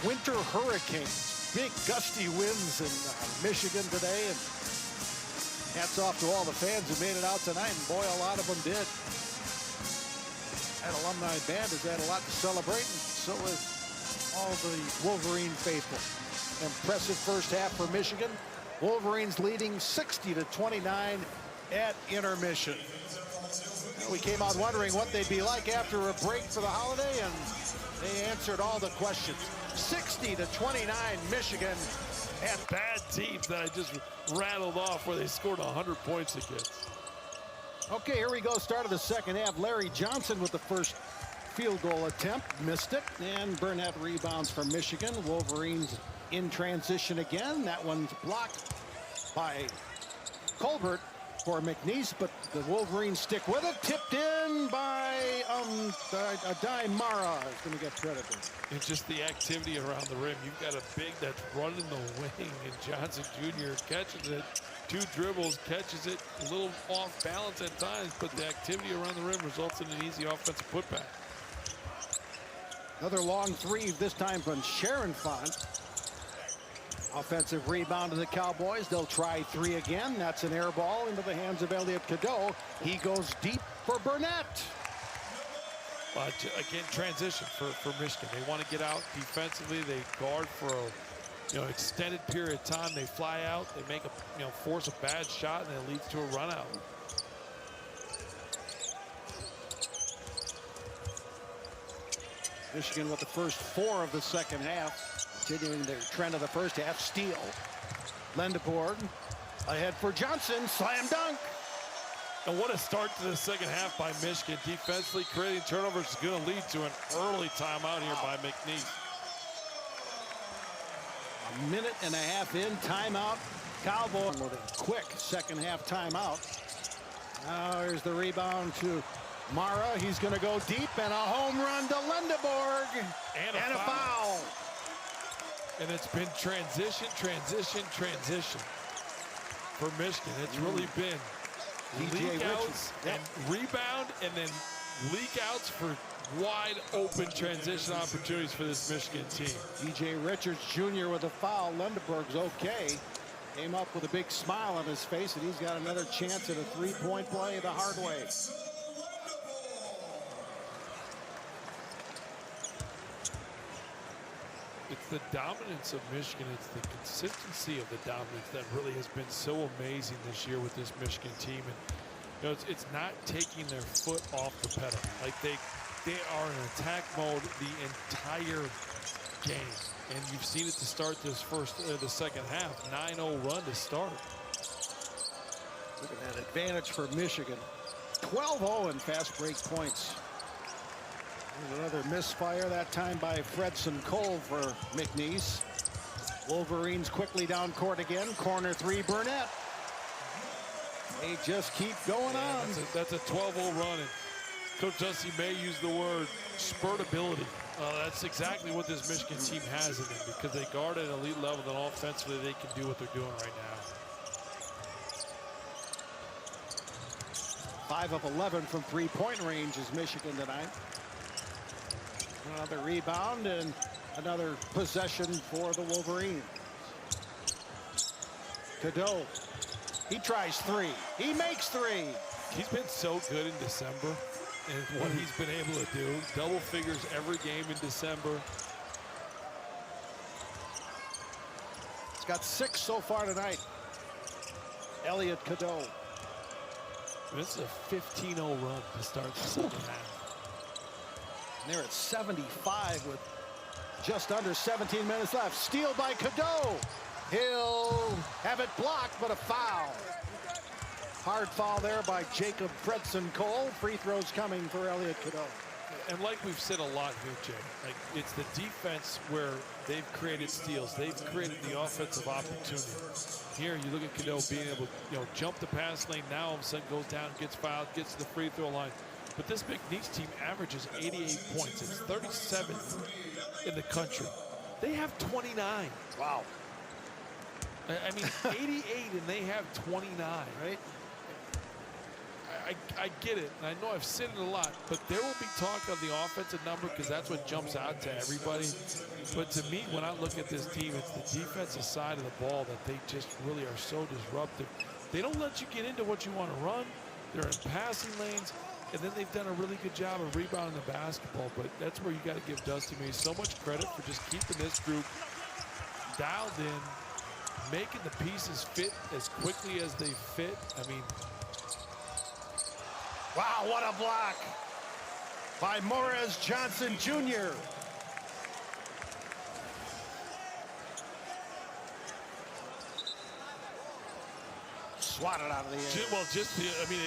winter hurricane. Big gusty winds in Michigan today. And hats off to all the fans who made it out tonight. And boy, a lot of them did. That alumni band has had a lot to celebrate. And so is all the Wolverine faithful. Impressive first half for Michigan. Wolverines leading 60-29 at intermission. We came out wondering what they'd be like after a break for the holiday, and they answered all the questions. 60-29 Michigan. And bad teams that I just rattled off where they scored 100 points against. Okay, here we go. Start of the second half. Larry Johnson with the first field goal attempt. Missed it. And Burnett rebounds for Michigan. Wolverines in transition again. That one's blocked by Colbert for McNeese, but the Wolverines stick with it. Tipped in by Adai Mara is going to get credit. It's just the activity around the rim. You've got a big that's running the wing, and Johnson Jr. catches it. 2 dribbles, catches it, a little off balance at times, but the activity around the rim results in an easy offensive putback. Another long 3, this time from Sharon Font. Offensive rebound to the Cowboys. They'll try 3 again. That's an air ball into the hands of Elliot Cadeau. He goes deep for Burnett. But again, transition for Michigan. They want to get out defensively. They guard for a extended period of time. They fly out. They make a force a bad shot, and it leads to a run out. Michigan with the first 4 of the second half. Continuing their trend of the first half. Steal. Lendeborg ahead for Johnson. Slam dunk. And what a start to the second half by Michigan. Defensively, creating turnovers is going to lead to an early timeout here by McNeese. A minute and a half in. Timeout. Cowboys with a quick second half timeout. Now here's the rebound to Mara. He's going to go deep, and a home run to Lendeborg. And a foul. And it's been transition for Michigan. It's really been leak outs and rebound, and then leak outs for wide open transition opportunities for this Michigan team. DJ Richards Jr. with a foul. Lendeborg's okay. Came up with a big smile on his face, and he's got another chance at a 3-point play the hard way. It's the dominance of Michigan. It's the consistency of the dominance that really has been so amazing this year with this Michigan team. And it's not taking their foot off the pedal. Like they are in attack mode the entire game. And you've seen it to start this the second half. 9-0 run to start. Look at that advantage for Michigan. 12-0 in fast break points. Another misfire, that time by Fredson Cole for McNeese. Wolverines quickly down court again. Corner 3, Burnett. They just keep going on. That's a 12-0 run. And Coach Dusty May used the word spurtability. That's exactly what this Michigan team has in them, because they guard at an elite level, and offensively they can do what they're doing right now. 5 of 11 from 3-point range is Michigan tonight. Another rebound and another possession for the Wolverines. Cadeau. He tries 3. He makes 3. He's been so good in December, and what he's been able to do. Double figures every game in December. He's got 6 so far tonight. Elliot Cadeau. This is a 15-0 run to start the second half. And they're at 75 with just under 17 minutes left. Steal by Cadeau. He'll have it blocked, but a foul. Hard foul there by Jacob Fredson Cole. Free throws coming for Elliot Cadeau. And like we've said a lot here, Jay, like it's the defense where they've created steals. They've created the offensive opportunity. Here, you look at Cadeau being able to, jump the pass lane. Now all of a sudden goes down, gets fouled, gets to the free throw line. But this McNeese team averages 88 points. It's 37th in the country. They have 29. Wow. I mean, 88 and they have 29. Right? I get it, and I know I've said it a lot, but there will be talk of the offensive number because that's what jumps out to everybody. But to me, when I look at this team, it's the defensive side of the ball that they just really are so disruptive. They don't let you get into what you want to run. They're in passing lanes, and then they've done a really good job of rebounding the basketball. But that's where you got to give Dusty May so much credit for just keeping this group dialed in, making the pieces fit as quickly as they fit. I mean, wow, what a block by Morez Johnson Jr. Swatted out of the air. Well,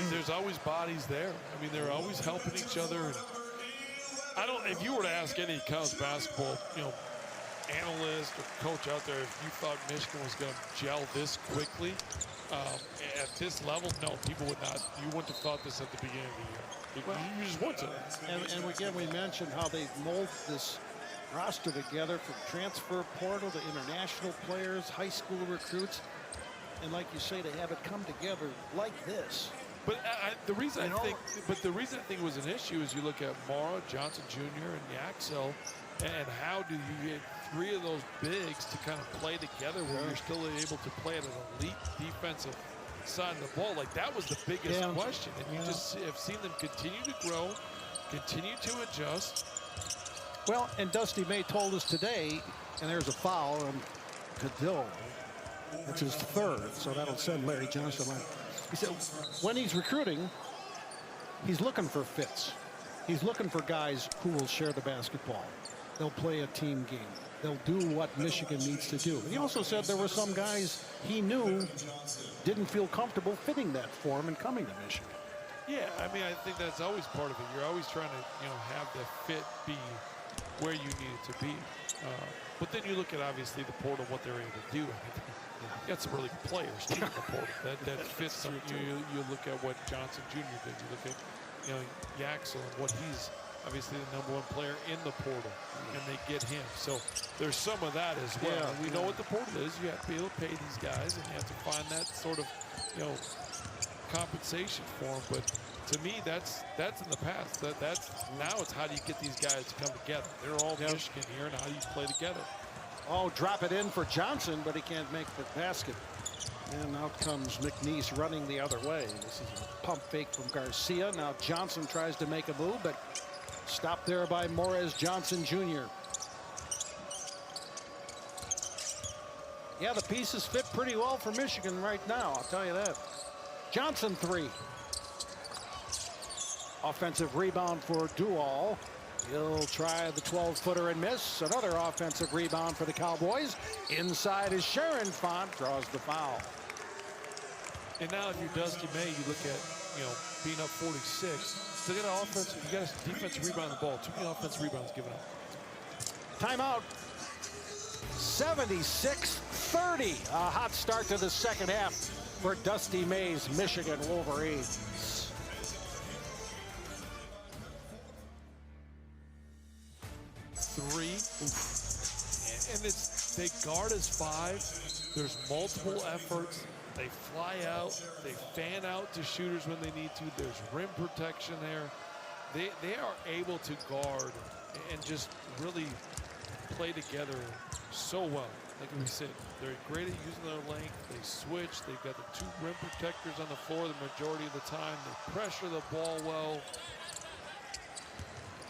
there's always bodies there. I mean, they're always helping each other. And if you were to ask any college basketball, analyst or coach out there, if you thought Michigan was going to gel this quickly at this level, no, people would not. You wouldn't have thought this at the beginning of the year. You just want to. And again, we mentioned how they mold this roster together from transfer portal to international players, high school recruits. And like you say, to have it come together like this. But the reason I think it was an issue is you look at Mara, Johnson Jr., and Yaxel, and how do you get three of those bigs to kind of play together where you're still able to play at an elite defensive side of the ball? Like, that was the biggest question. And you just have seen them continue to grow, continue to adjust. Well, and Dusty May told us today, and there's a foul on Cadeau. That's his third, so that'll send Larry Johnson on. He said when he's recruiting, he's looking for fits. He's looking for guys who will share the basketball. They'll play a team game. They'll do what Michigan needs to do. He also said there were some guys he knew didn't feel comfortable fitting that form and coming to Michigan. Yeah, I mean, I think that's always part of it. You're always trying to, have the fit be where you need it to be. But then you look at, obviously, the portal, what they're able to do. You got some really good players too in the portal that fits some. You look at what Johnson Jr. did. You look at Yaxel and what he's obviously the #1 player in the portal, and they get him. So there's some of that as well. Yeah, and we know what the portal is. You have to be able to pay these guys, and you have to find that sort of compensation for them. But to me, that's in the past. That's now it's how do you get these guys to come together? They're all Michigan here, and how do you play together? Oh, drop it in for Johnson, but he can't make the basket. And out comes McNeese running the other way. This is a pump fake from Garcia. Now Johnson tries to make a move, but stopped there by Morez Johnson Jr. Yeah, the pieces fit pretty well for Michigan right now, I'll tell you that. Johnson three. Offensive rebound for Dual. He'll try the 12-footer and miss. Another offensive rebound for the Cowboys. Inside is Sharon Font, draws the foul. And now if you're Dusty May, you look at, being up 46. Still got an offense, you got a defensive rebound on the ball. Too many offensive rebounds given up. Timeout. 76-30. A hot start to the second half for Dusty May's Michigan Wolverines. Three. And they guard as five. There's multiple efforts. They fly out. They fan out to shooters when they need to. There's rim protection there. They are able to guard and just really play together so well. Like we said, they're great at using their length. They switch. They've got the two rim protectors on the floor the majority of the time. They pressure the ball well.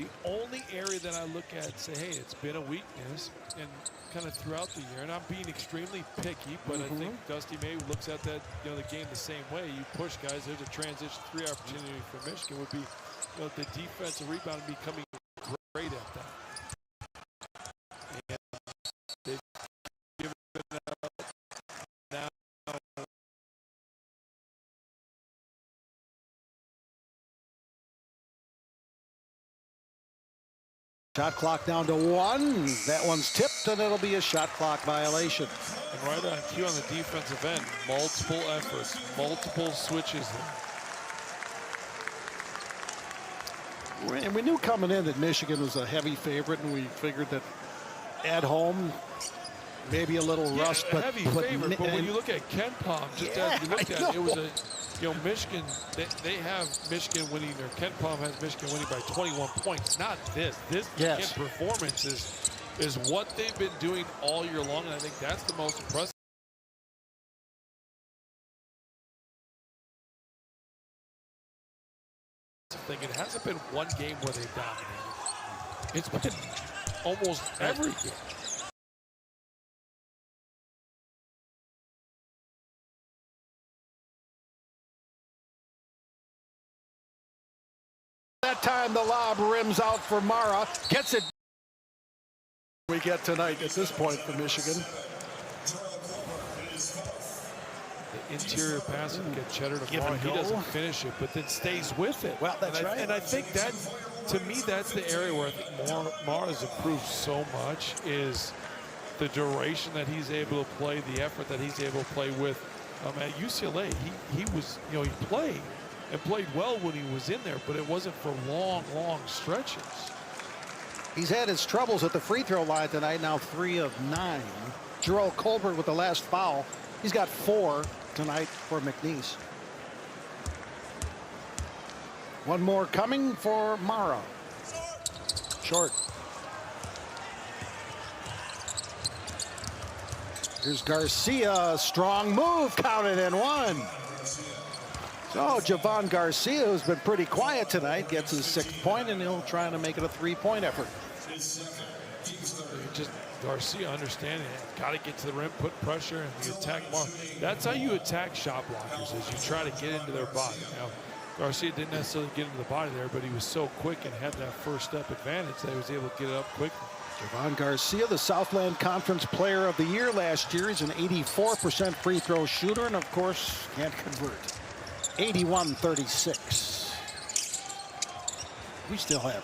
The only area that I look at and say, hey, it's been a weakness, and kind of throughout the year, and I'm being extremely picky, but I think Dusty May looks at that, the game the same way. You push guys. There's a transition 3 opportunity for Michigan would be, the defensive rebound becoming great at that. And they've given now. Shot clock down to 1. That one's tipped, and it'll be a shot clock violation. And right on cue on the defensive end, multiple efforts, multiple switches. And we knew coming in that Michigan was a heavy favorite, and we figured that at home, maybe a little rust. But heavy favorite, but when you look at Ken Palm, just as you looked at it, was a, Michigan, they have Michigan winning, or Ken Palm has Michigan winning by 21 points. Not this. This Michigan performance is what they've been doing all year long, and I think that's the most impressive. Thing. It hasn't been one game where they dominated. It's been almost every game. That time the lob rims out for Mara. Gets it. We get tonight at this point for Michigan. The interior pass and get Cheddar to Mara. He doesn't finish it, but then stays with it. Well, that's right. And I think that, to me, that's the area where I think Mara's improved so much, is the duration that he's able to play, the effort that he's able to play with. At UCLA, he was, he played and played well when he was in there, but it wasn't for long, long stretches. He's had his troubles at the free throw line tonight, now 3 of 9. Jerrell Colbert with the last foul. He's got 4 tonight for McNeese. One more coming for Mara. Short. Here's Garcia. Strong move. Counted and 1. So Javon Garcia, who's been pretty quiet tonight, gets his 6th point, and he'll try to make it a 3-point effort. Just Garcia understanding it. Got to get to the rim, put pressure, and the attack. That's how you attack shot blockers, is you try to get into their body. Now, Garcia didn't necessarily get into the body there, but he was so quick and had that first step advantage that he was able to get it up quickly. Javon Garcia, the Southland Conference Player of the Year last year. He's an 84% free throw shooter, and of course, can't convert. 81-36. We still have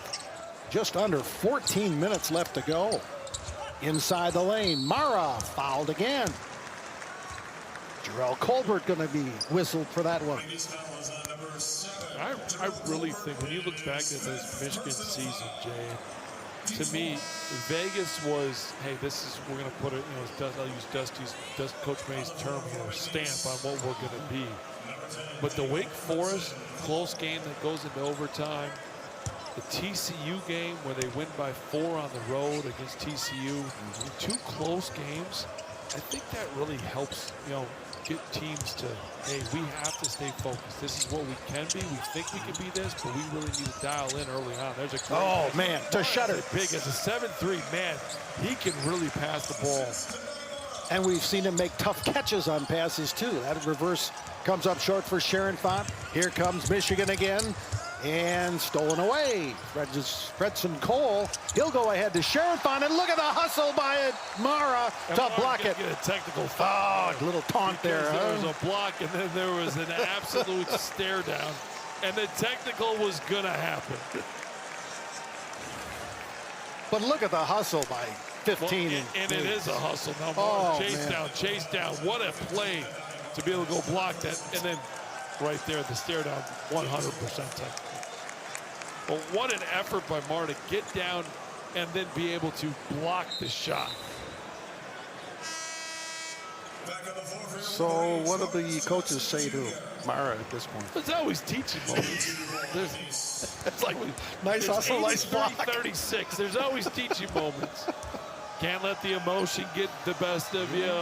just under 14 minutes left to go. Inside the lane, Mara fouled again. Jerrell Colbert going to be whistled for that one. I really think when you look back at this Michigan season, Jay, to me, Vegas was, hey, we're going to put it, I'll use Coach May's term here, stamp on what we're going to be. But the Wake Forest close game that goes into overtime, the TCU game where they win by 4 on the road against TCU, 2 close games, I think that really helps, get teams to, hey, we have to stay focused. This is what we can be. We think we can be this, but we really need to dial in early on. There's a great man, to Shutter. Big as a 7-3, man, he can really pass the ball. And we've seen him make tough catches on passes, too. That reverse comes up short for Sharon Font. Here comes Michigan again. And stolen away. Fredson Cole. He'll go ahead to Sharon Font. And look at the hustle by Mara to block it. Get a technical foul. Oh, a little taunt there. There was a block, and then there was an absolute stare down. And the technical was going to happen. But look at the hustle by 15. And it is a hustle. Now, chase down. What a play to be able to go block that. And then right there, the stare down, 100% technical. But what an effort by Mara to get down and then be able to block the shot. So what do the coaches say to Mara at this point? There's always teaching moments. It's like nice hustle, nice block. 36. There's always teaching moments. Can't let the emotion get the best of you.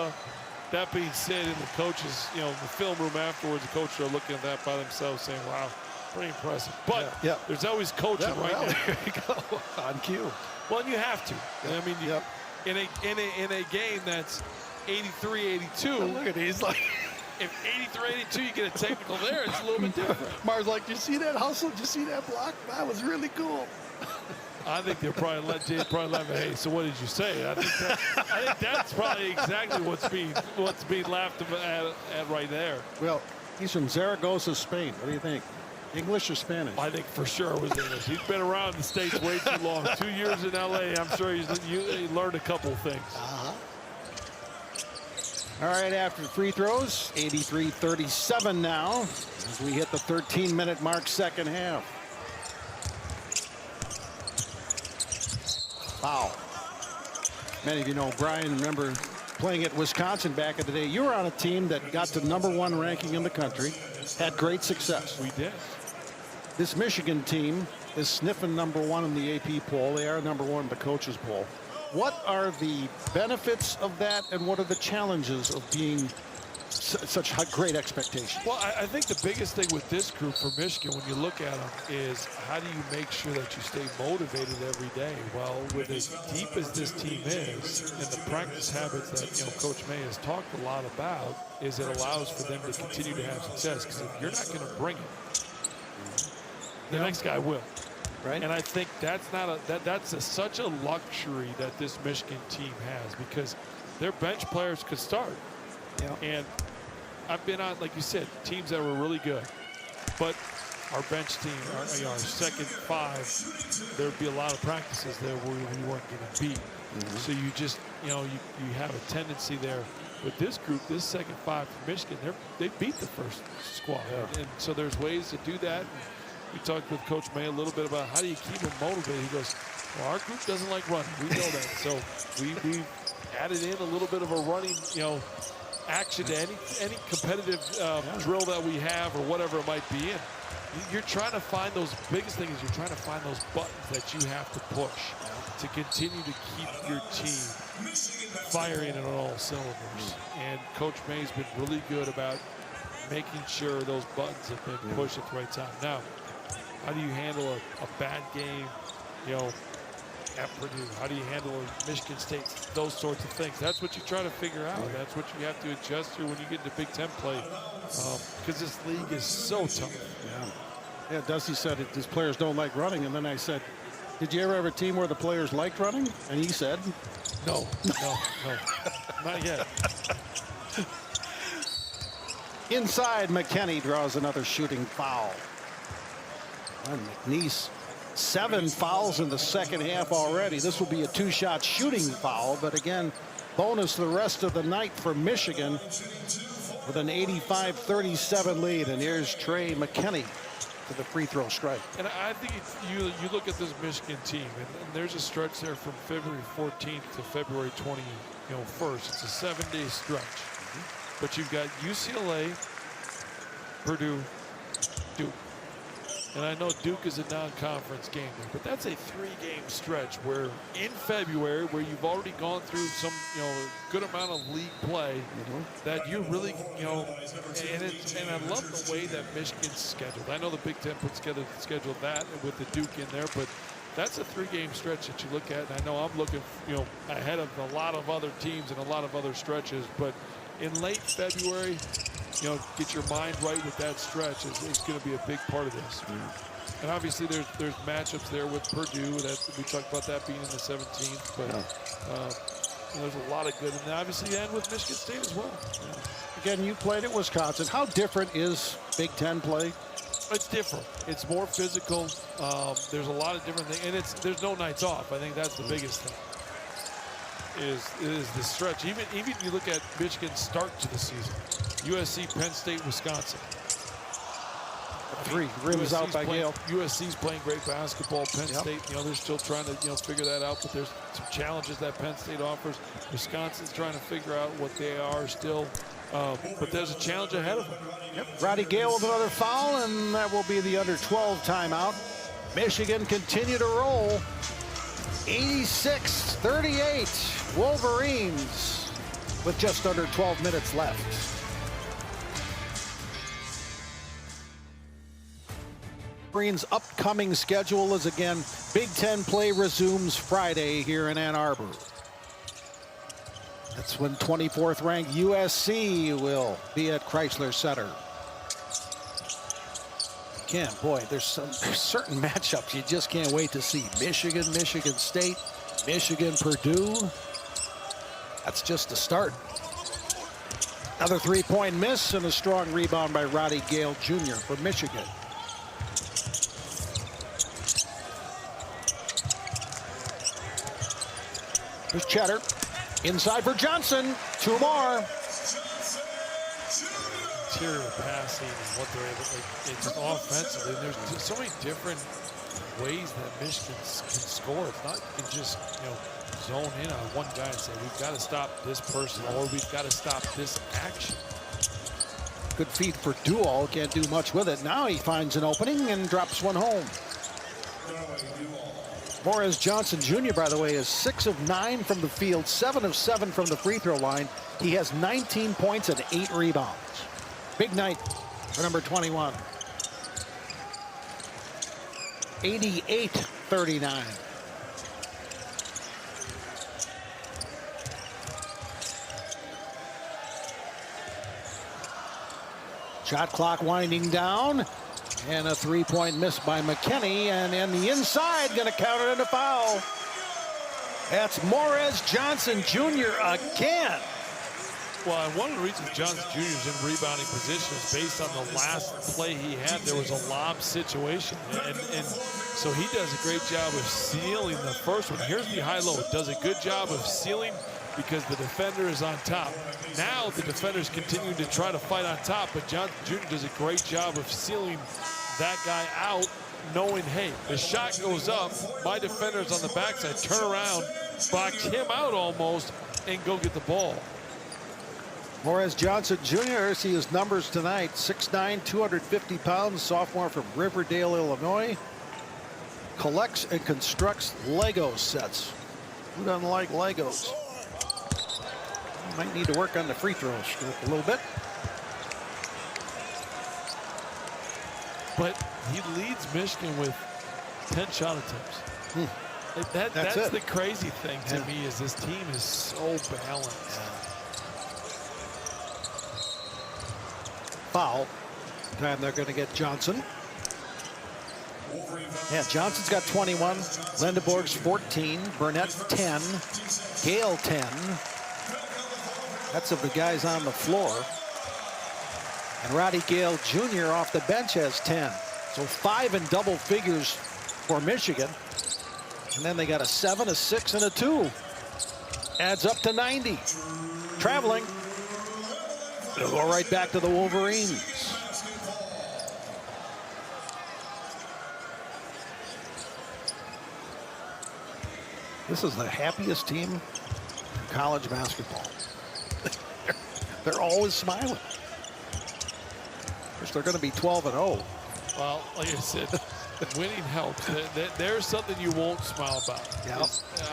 That being said, in the coaches, the film room afterwards, the coaches are looking at that by themselves saying, wow, Pretty impressive. But Yeah. there's always coaching right well, now. there you go. On cue. Well, and you have to. I mean, Yep. in a game that's 83-82. Look at he's like. If 83-82, you get a technical there, it's a little bit different. Mars like, did you see that hustle? Did you see that block? That was really cool. I think they'll probably let Jay laugh. Hey, so what did you say? I think that's probably exactly what's being laughed at right there. Well, he's from Zaragoza, Spain. What do you think? English or Spanish? I think for sure it was English. He's been around the States way too long. 2 years in LA. I'm sure he learned a couple of things. All right, after free throws, 83-37 now as we hit the 13-minute mark, second half. Foul. Many of you know Brian, remember playing at Wisconsin back in the day. You were on a team that got to #1 ranking in the country, had great success. We did. This Michigan team is sniffing #1 in the AP poll. They are #1 in the coaches poll. What are the benefits of that, and what are the challenges of being such great expectations? Well, I think the biggest thing with this group for Michigan, when you look at them, is how do you make sure that you stay motivated every day? Well, with as deep as this team is, and the practice habits that Coach May has talked a lot about, is it allows for them to continue to have success. Because if you're not going to bring it, the next guy will. Right. And I think that's not such a luxury that this Michigan team has, because their bench players could start. Yeah. And I've been on, like you said, teams that were really good, but our bench team, our second five, there'd be a lot of practices there where we weren't going to beat. So you just, you have a tendency there. With this group, this second five from Michigan, they beat the first squad, and so there's ways to do that. We talked with Coach May a little bit about how do you keep them motivated. He goes, well, our group doesn't like running. We know that. So we added in a little bit of a running, action to any competitive drill that we have or whatever it might be in. You're trying to find those biggest things. You're trying to find those buttons that you have to push to continue to keep your team firing on all cylinders. And Coach May's been really good about making sure those buttons have been pushed at the right time. Now, how do you handle a bad game, at Purdue? How do you handle Michigan State? Those sorts of things. That's what you try to figure out. That's what you have to adjust to when you get into Big Ten play, because this league is so tough. Yeah, Dusty said his players don't like running, and then I said, did you ever have a team where the players liked running? And he said, no, not yet. Inside, McKinney draws another shooting foul. And McNeese, 7 fouls in the second half already. This will be a 2-shot shooting foul, but again, bonus the rest of the night for Michigan with an 85-37 lead. And here's Trey McKinney to the free throw strike. And I think you look at this Michigan team, and there's a stretch there from February 14th to February 21st. It's a 7-day stretch. But you've got UCLA, Purdue, Duke. And I know Duke is a non-conference game there, but that's a 3-game stretch where in February, where you've already gone through some, good amount of league play, that you really, and I love the way that Michigan's scheduled. I know the Big Ten put together the schedule that with the Duke in there, but that's a 3-game stretch that you look at. And I know I'm looking, ahead of a lot of other teams and a lot of other stretches, but in late February, get your mind right with that stretch is going to be a big part of this. And obviously there's matchups there with Purdue that we talked about that being in the 17th, but there's a lot of good, and obviously and with Michigan State as well. Again, you played at Wisconsin. How different is Big Ten play? It's different. It's more physical. There's a lot of different things, and there's no nights off. I think that's the biggest thing. Is the stretch. Even you look at Michigan's start to the season. USC, Penn State, Wisconsin. 3 rims out by Gale. USC's playing great basketball. Penn State, they're still trying to figure that out, but there's some challenges that Penn State offers. Wisconsin's trying to figure out what they are still, but there's a challenge ahead of them. Roddy Gale with another foul, and that will be the under 12 timeout. Michigan continue to roll. 86-38 Wolverines with just under 12 minutes left. Wolverines' upcoming schedule is again, Big Ten play resumes Friday here in Ann Arbor. That's when 24th ranked USC will be at Chrysler Center. Again, boy, there's certain matchups you just can't wait to see. Michigan, Michigan State, Michigan, Purdue. That's just the start. Another three-point miss and a strong rebound by Roddy Gale Jr. for Michigan. Here's Cheddar. Inside for Johnson. Two more. Interior passing and what they're able to, it's just offensively. There's just so many different ways that Michigan can score. It's not you can just, zone in on one guy and say, we've got to stop this person or we've got to stop this action. Good feed for Dual. Can't do much with it. Now he finds an opening and drops one home. Morris Johnson Jr., by the way, is 6 of 9 from the field, 7 of 7 from the free throw line. He has 19 points and 8 rebounds. Big night for number 21. 88-39. Shot clock winding down. And a three-point miss by McKinney. And in the inside, going to count it in a foul. That's Morris Johnson Jr. again. Well, and one of the reasons Johnson Jr. is in rebounding position is based on the last play he had. There was a lob situation. And so he does a great job of sealing the first one. Here's the high-low. Does a good job of sealing because the defender is on top. Now the defenders continue to try to fight on top, but Johnson Jr. does a great job of sealing that guy out, knowing, hey, the shot goes up, my defender's on the backside, turn around, box him out almost, and go get the ball. Morris Johnson Jr., see his numbers tonight, 6'9", 250 pounds, sophomore from Riverdale, Illinois. Collects and constructs Lego sets. Who doesn't like Legos? Might need to work on the free throw stroke a little bit. But he leads Michigan with 10 shot attempts. That's the crazy thing to me is this team is so balanced. Foul. Time they're going to get Johnson. Yeah, Johnson's got 21. Lindeborg's 14. Burnett 10. Gale 10. That's of the guys on the floor. And Roddy Gale Jr. off the bench has 10. So 5 in double figures for Michigan. And then they got a 7, a 6, and a 2. Adds up to 90. Traveling. It'll go right back to the Wolverines. This is the happiest team in college basketball. They're always smiling. Of course, they're going to be 12-0. Well, like I said, winning helps. There's something you won't smile about. Yeah.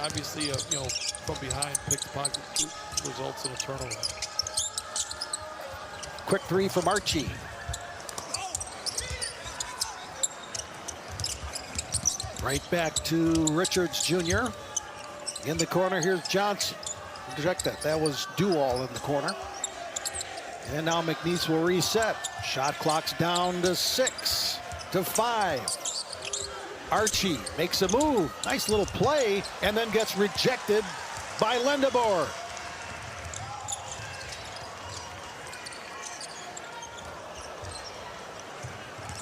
Obviously, from behind, pick the pocket results in a turnover. Quick three from Archie. Right back to Richards Jr. In the corner, here's Johnson. Check that. That was Dual in the corner. And now McNeese will reset. Shot clock's down to 6 to 5. Archie makes a move. Nice little play, and then gets rejected by Lindeborg.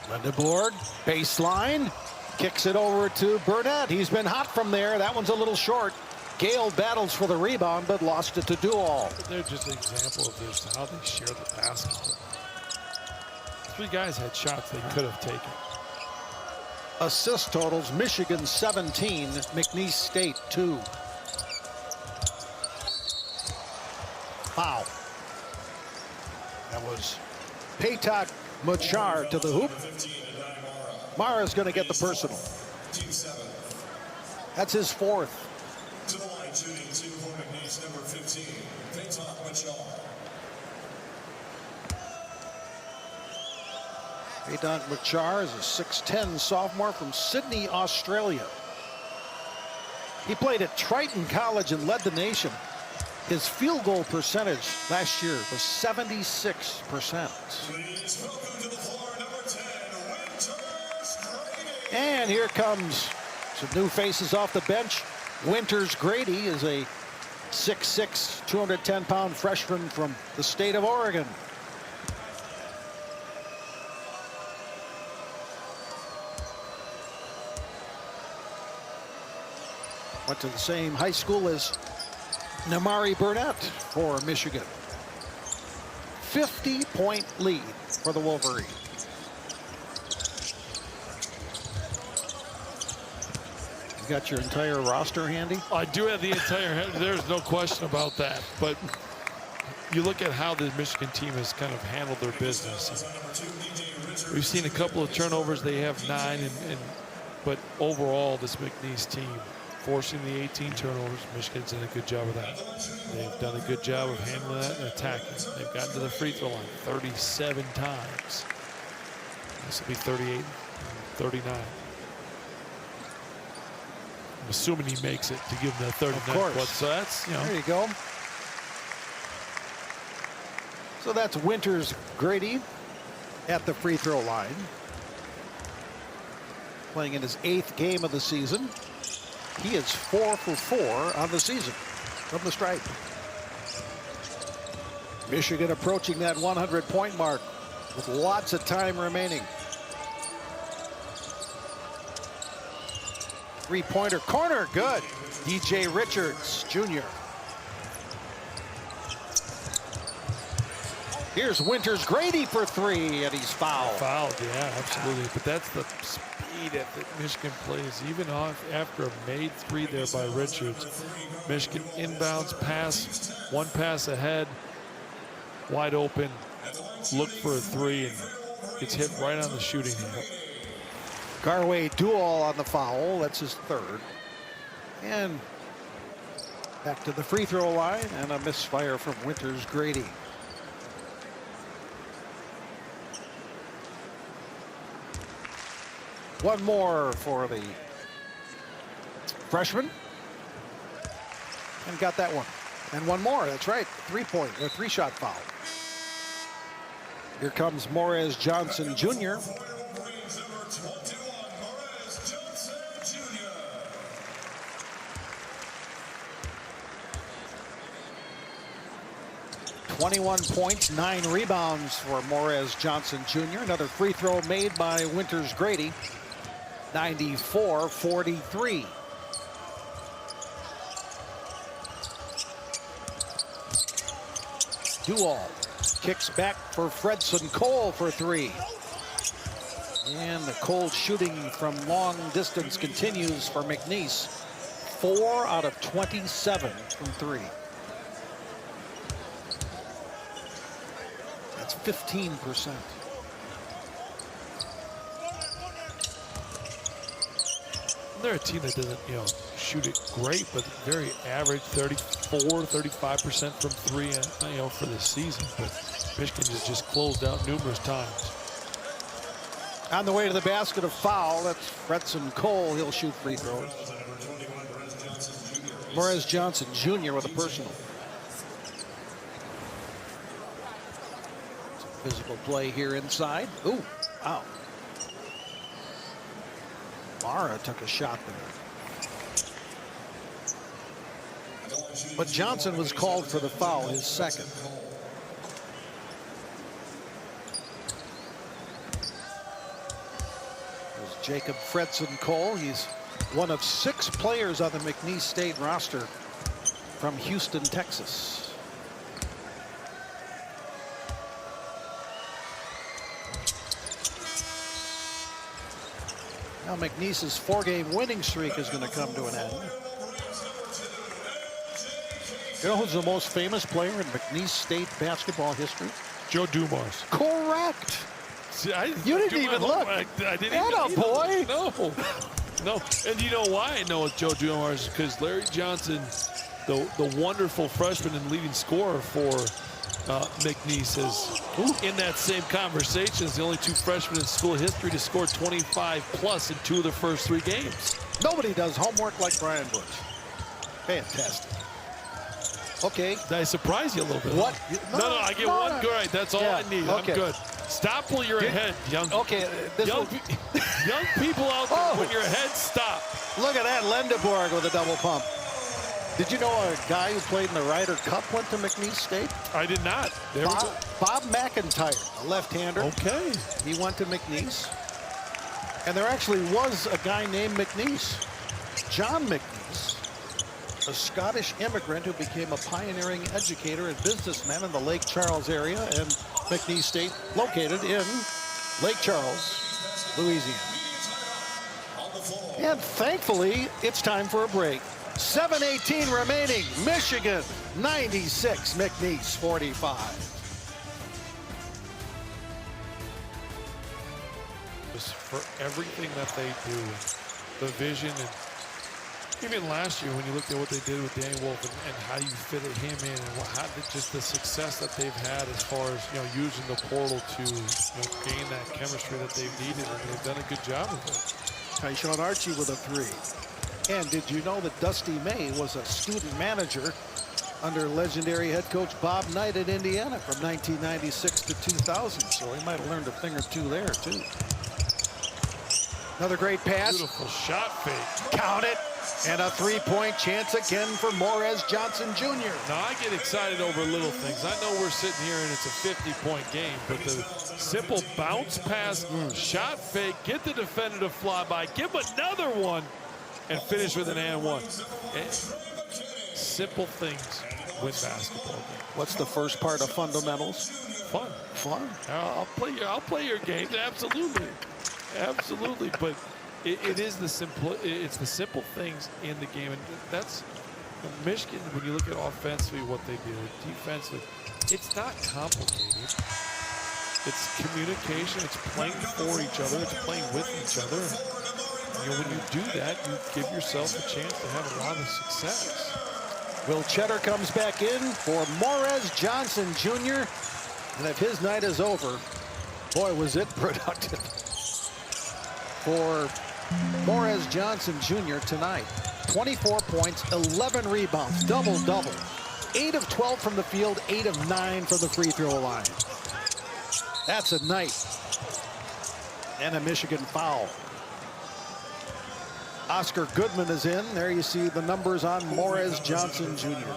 Lindeborg, baseline, kicks it over to Burnett. He's been hot from there. That one's a little short. Gale battles for the rebound, but lost it to Dual. They're just an example of this, how they share the basketball. 3 guys had shots they could have taken. Assist totals, Michigan 17, McNeese State 2. Foul. That was Paytak Machar to the hoop. Mara's going to get the personal. That's his 4th. To the line, shooting 2 for McNeese, number 15, Paytak Machar. Vedant Machar is a 6'10 sophomore from Sydney, Australia. He played at Triton College and led the nation. His field goal percentage last year was 76%. Please welcome to the floor, number 10, Winters Grady. And here comes some new faces off the bench. Winters Grady is a 6'6", 210-pound freshman from the state of Oregon. Went to the same high school as Namari Burnett for Michigan. 50-point lead for the Wolverines. You got your entire roster handy? I do have the entire, there's no question about that. But you look at how the Michigan team has kind of handled their business. We've seen a couple of turnovers. They have 9, but overall, this McNeese team, forcing the 18 turnovers, Michigan's done a good job of that. They've done a good job of handling that and attacking. They've gotten to the free throw line 37 times. This will be 38, 39. I'm assuming he makes it to give him that 39. Of course. But so that's, you know. There you go. So that's Winters Grady at the free throw line. Playing in his 8th game of the season. He is 4 for 4 on the season from the stripe. Michigan approaching that 100-point mark with lots of time remaining. Three-pointer corner, good. DJ Richards Jr. Here's Winters Grady for 3, and he's fouled. Fouled, yeah, absolutely. But that's the speed that Michigan plays. Even after a made 3 there by Richards, Michigan inbounds pass, one pass ahead, wide open, look for a 3, and gets hit right on the shooting hand. Garway Dual on the foul. That's his 3rd. And back to the free throw line, and a misfire from Winters Grady. One more for the freshman. And got that one. And one more, that's right. 3-shot foul. Here comes Morez Johnson Jr. 21 points, 9 rebounds for Morez Johnson Jr. Another free throw made by Winters Grady. 94-43. Dual kicks back for Fredson Cole for 3. And the cold shooting from long distance continues for McNeese. 4 out of 27 from 3. That's 15%. They're a team that doesn't, shoot it great, but very average, 35% from 3, for the season. But Michigan has just closed out numerous times. On the way to the basket, of foul. That's Fredson Cole. He'll shoot free throws. Morez Johnson Jr. with a personal. Some physical play here inside. Ooh, wow. Mara took a shot there. But Johnson was called for the foul, his 2nd. There's Jacob Fredson Cole. He's one of 6 players on the McNeese State roster from Houston, Texas. Now McNeese's 4-game winning streak is going to come to an end. You know who's the most famous player in McNeese State basketball history? Joe Dumars. Correct. See, you didn't even look. I didn't even boy. No. And you know why I know it's Joe Dumars? Because Larry Johnson, the wonderful freshman and leading scorer for McNeese is in that same conversation as the only 2 freshmen in school history to score 25+ in 2 of the first 3 games. Nobody does homework like Brian Bush. Fantastic. Okay. Did I surprise you a little bit? What? No, I get one good. Right, that's all I need. Okay. I'm good. Stop while you're ahead, young. Okay. Young people out there, when you're ahead, stop. Look at that, Lendeborg with a double pump. Did you know a guy who played in the Ryder Cup went to McNeese State? I did not. There we go. Bob McIntyre, a left-hander. Okay. He went to McNeese. And there actually was a guy named McNeese, John McNeese, a Scottish immigrant who became a pioneering educator and businessman in the Lake Charles area, and McNeese State located in Lake Charles, Louisiana. And thankfully, it's time for a break. 7:18 remaining. Michigan 96, McNeese 45. For everything that they do, the vision, and even last year when you looked at what they did with Danny Wolf and how you fitted him in, and just the success that they've had as far as using the portal to gain that chemistry that they've needed, and they've done a good job of it. Tyshawn Archie with a 3. And did you know that Dusty May was a student manager under legendary head coach Bob Knight at Indiana from 1996 to 2000? So he might have learned a thing or two there, too. Another great pass. Beautiful shot fake. Count it. And a 3-point chance again for Morez Johnson Jr. Now, I get excited over little things. I know we're sitting here and it's a 50-point game, but the simple bounce pass, shot fake, get the defender to fly by, give him another one, and finish with an and one. Simple things win basketball games. What's the first part of fundamentals? Fun. Fun. I'll play your games, absolutely. Absolutely, but it is the simple. It's the simple things in the game, and that's Michigan. When you look at offensively what they do, defensively, it's not complicated. It's communication. It's playing for each other. It's playing with each other. And, when you do that, you give yourself a chance to have a lot of success. Will Cheddar comes back in for Morez Johnson Jr. And if his night is over, boy, was it productive for Morez Johnson Jr. tonight. 24 points, 11 rebounds, double-double. 8 of 12 from the field, 8 of 9 from the free throw line. That's a night. And a Michigan foul. Oscar Goodman is in. There you see the numbers on Morez Johnson Jr.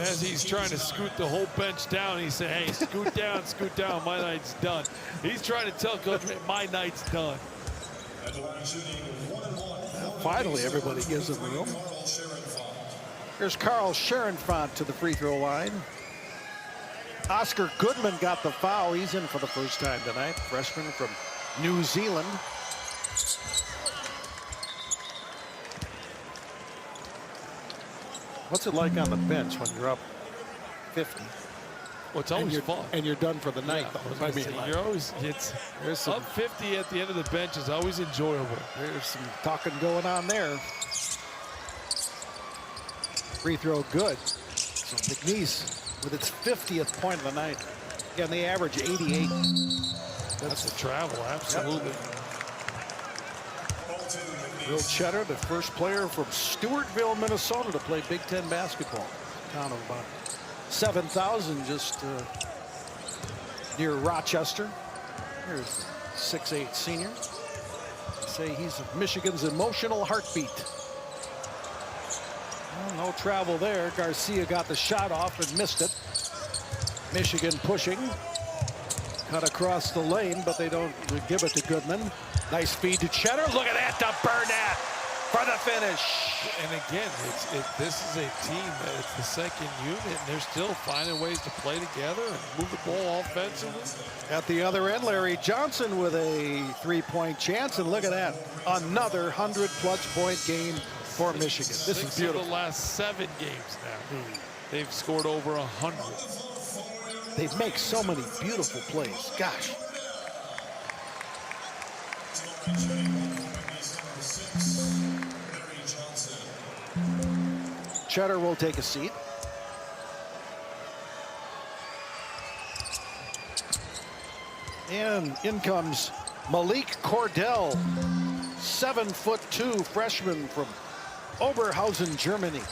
As he's trying to scoot the whole bench down, he said, hey, scoot down, my night's done. He's trying to tell Coach, my night's done. Finally, everybody gives him room. Here's Carl Scherenfant to the free throw line. Oscar Goodman got the foul. He's in for the first time tonight. Freshman from New Zealand. What's it like on the bench when you're up 50? Well, it's always fun. And you're done for the night. Yeah, you're always, there's up 50 at the end of the bench is always enjoyable. There's some talking going on there. Free throw good. So McNeese with its 50th point of the night. Again, they average 88. That's the travel, absolutely. Yep. Will Cheddar, the first player from Stewartville, Minnesota to play Big Ten basketball. Town of about 7,000 just near Rochester. Here's 6'8" senior. They say he's Michigan's emotional heartbeat. Well, no travel there. Garcia got the shot off and missed it. Michigan pushing. Cut across the lane, but they don't give it to Goodman. Nice feed to Cheddar. Look at that to Burnett for the finish. And again, this is a team that it's the second unit, and they're still finding ways to play together and move the ball offensively. At the other end, Larry Johnson with a 3-point chance, and look at that, another 100-plus point game for Michigan. This is beautiful. Of the last 7 games now, they've scored over 100. They make so many beautiful plays. Gosh. Cheddar will take a seat. And in comes Malik Cordell, 7'2" freshman from Oberhausen, Germany.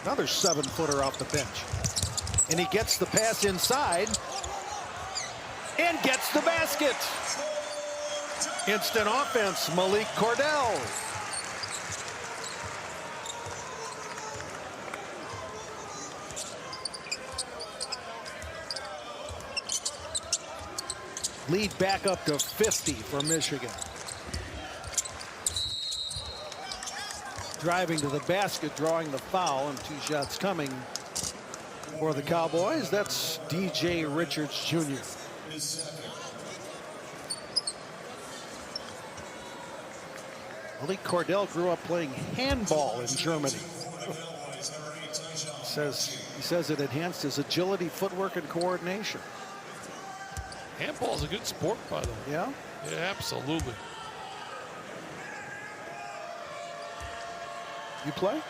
Another 7-footer off the bench. And he gets the pass inside and gets the basket. Instant offense, Malik Cordell. Lead back up to 50 for Michigan. Driving to the basket, drawing the foul, and 2 shots coming for the Cowboys. That's DJ Richards Jr. Malik Cordell grew up playing handball in Germany. He says it enhanced his agility, footwork, and coordination. Handball is a good sport, by the way. Yeah? Yeah, absolutely. You play?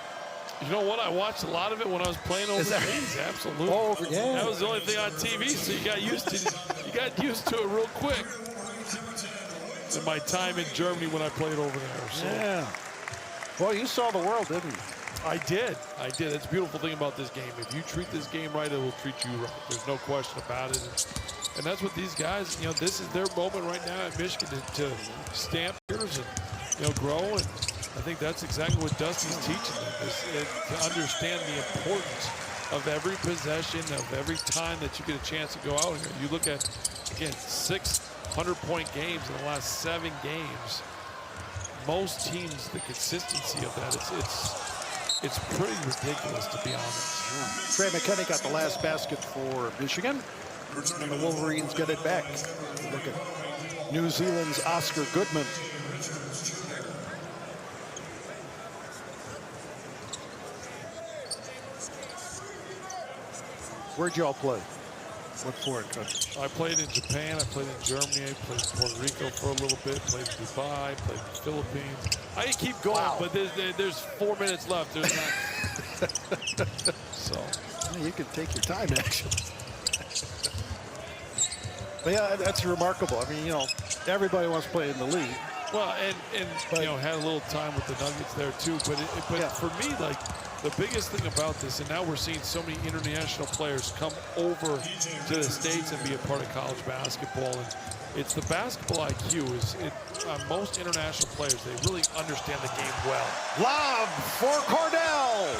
You know what? I watched a lot of it when I was playing overseas. Absolutely. Oh, yeah. That was the only thing on TV, so you got used to it real quick. In my time in Germany when I played over there. So. Yeah. Well, you saw the world, didn't you? I did. It's a beautiful thing about this game. If you treat this game right, it will treat you right. There's no question about it. And that's what these guys, this is their moment right now at Michigan to stamp years and, grow. And I think that's exactly what Dusty's teaching them, is to understand the importance of every possession, of every time that you get a chance to go out here. You look at, again, 600-point games in the last 7 games. Most teams, the consistency of that, it's pretty ridiculous, to be honest. Trey McKinney got the last basket for Michigan, and the Wolverines get it back. Look at New Zealand's Oscar Goodman. Where'd y'all play? What foreign countries? I played in Japan, I played in Germany, I played in Puerto Rico for a little bit, played in Dubai, played in the Philippines. I can keep going, but there's 4 minutes left. There's not. So. You can take your time, actually. But yeah, that's remarkable. I mean, everybody wants to play in the league. Well, and had a little time with the Nuggets there too. But for me, like, the biggest thing about this, and now we're seeing so many international players come over to the States and be a part of college basketball. And it's the basketball IQ. Most international players, they really understand the game well. Lob for Cordell.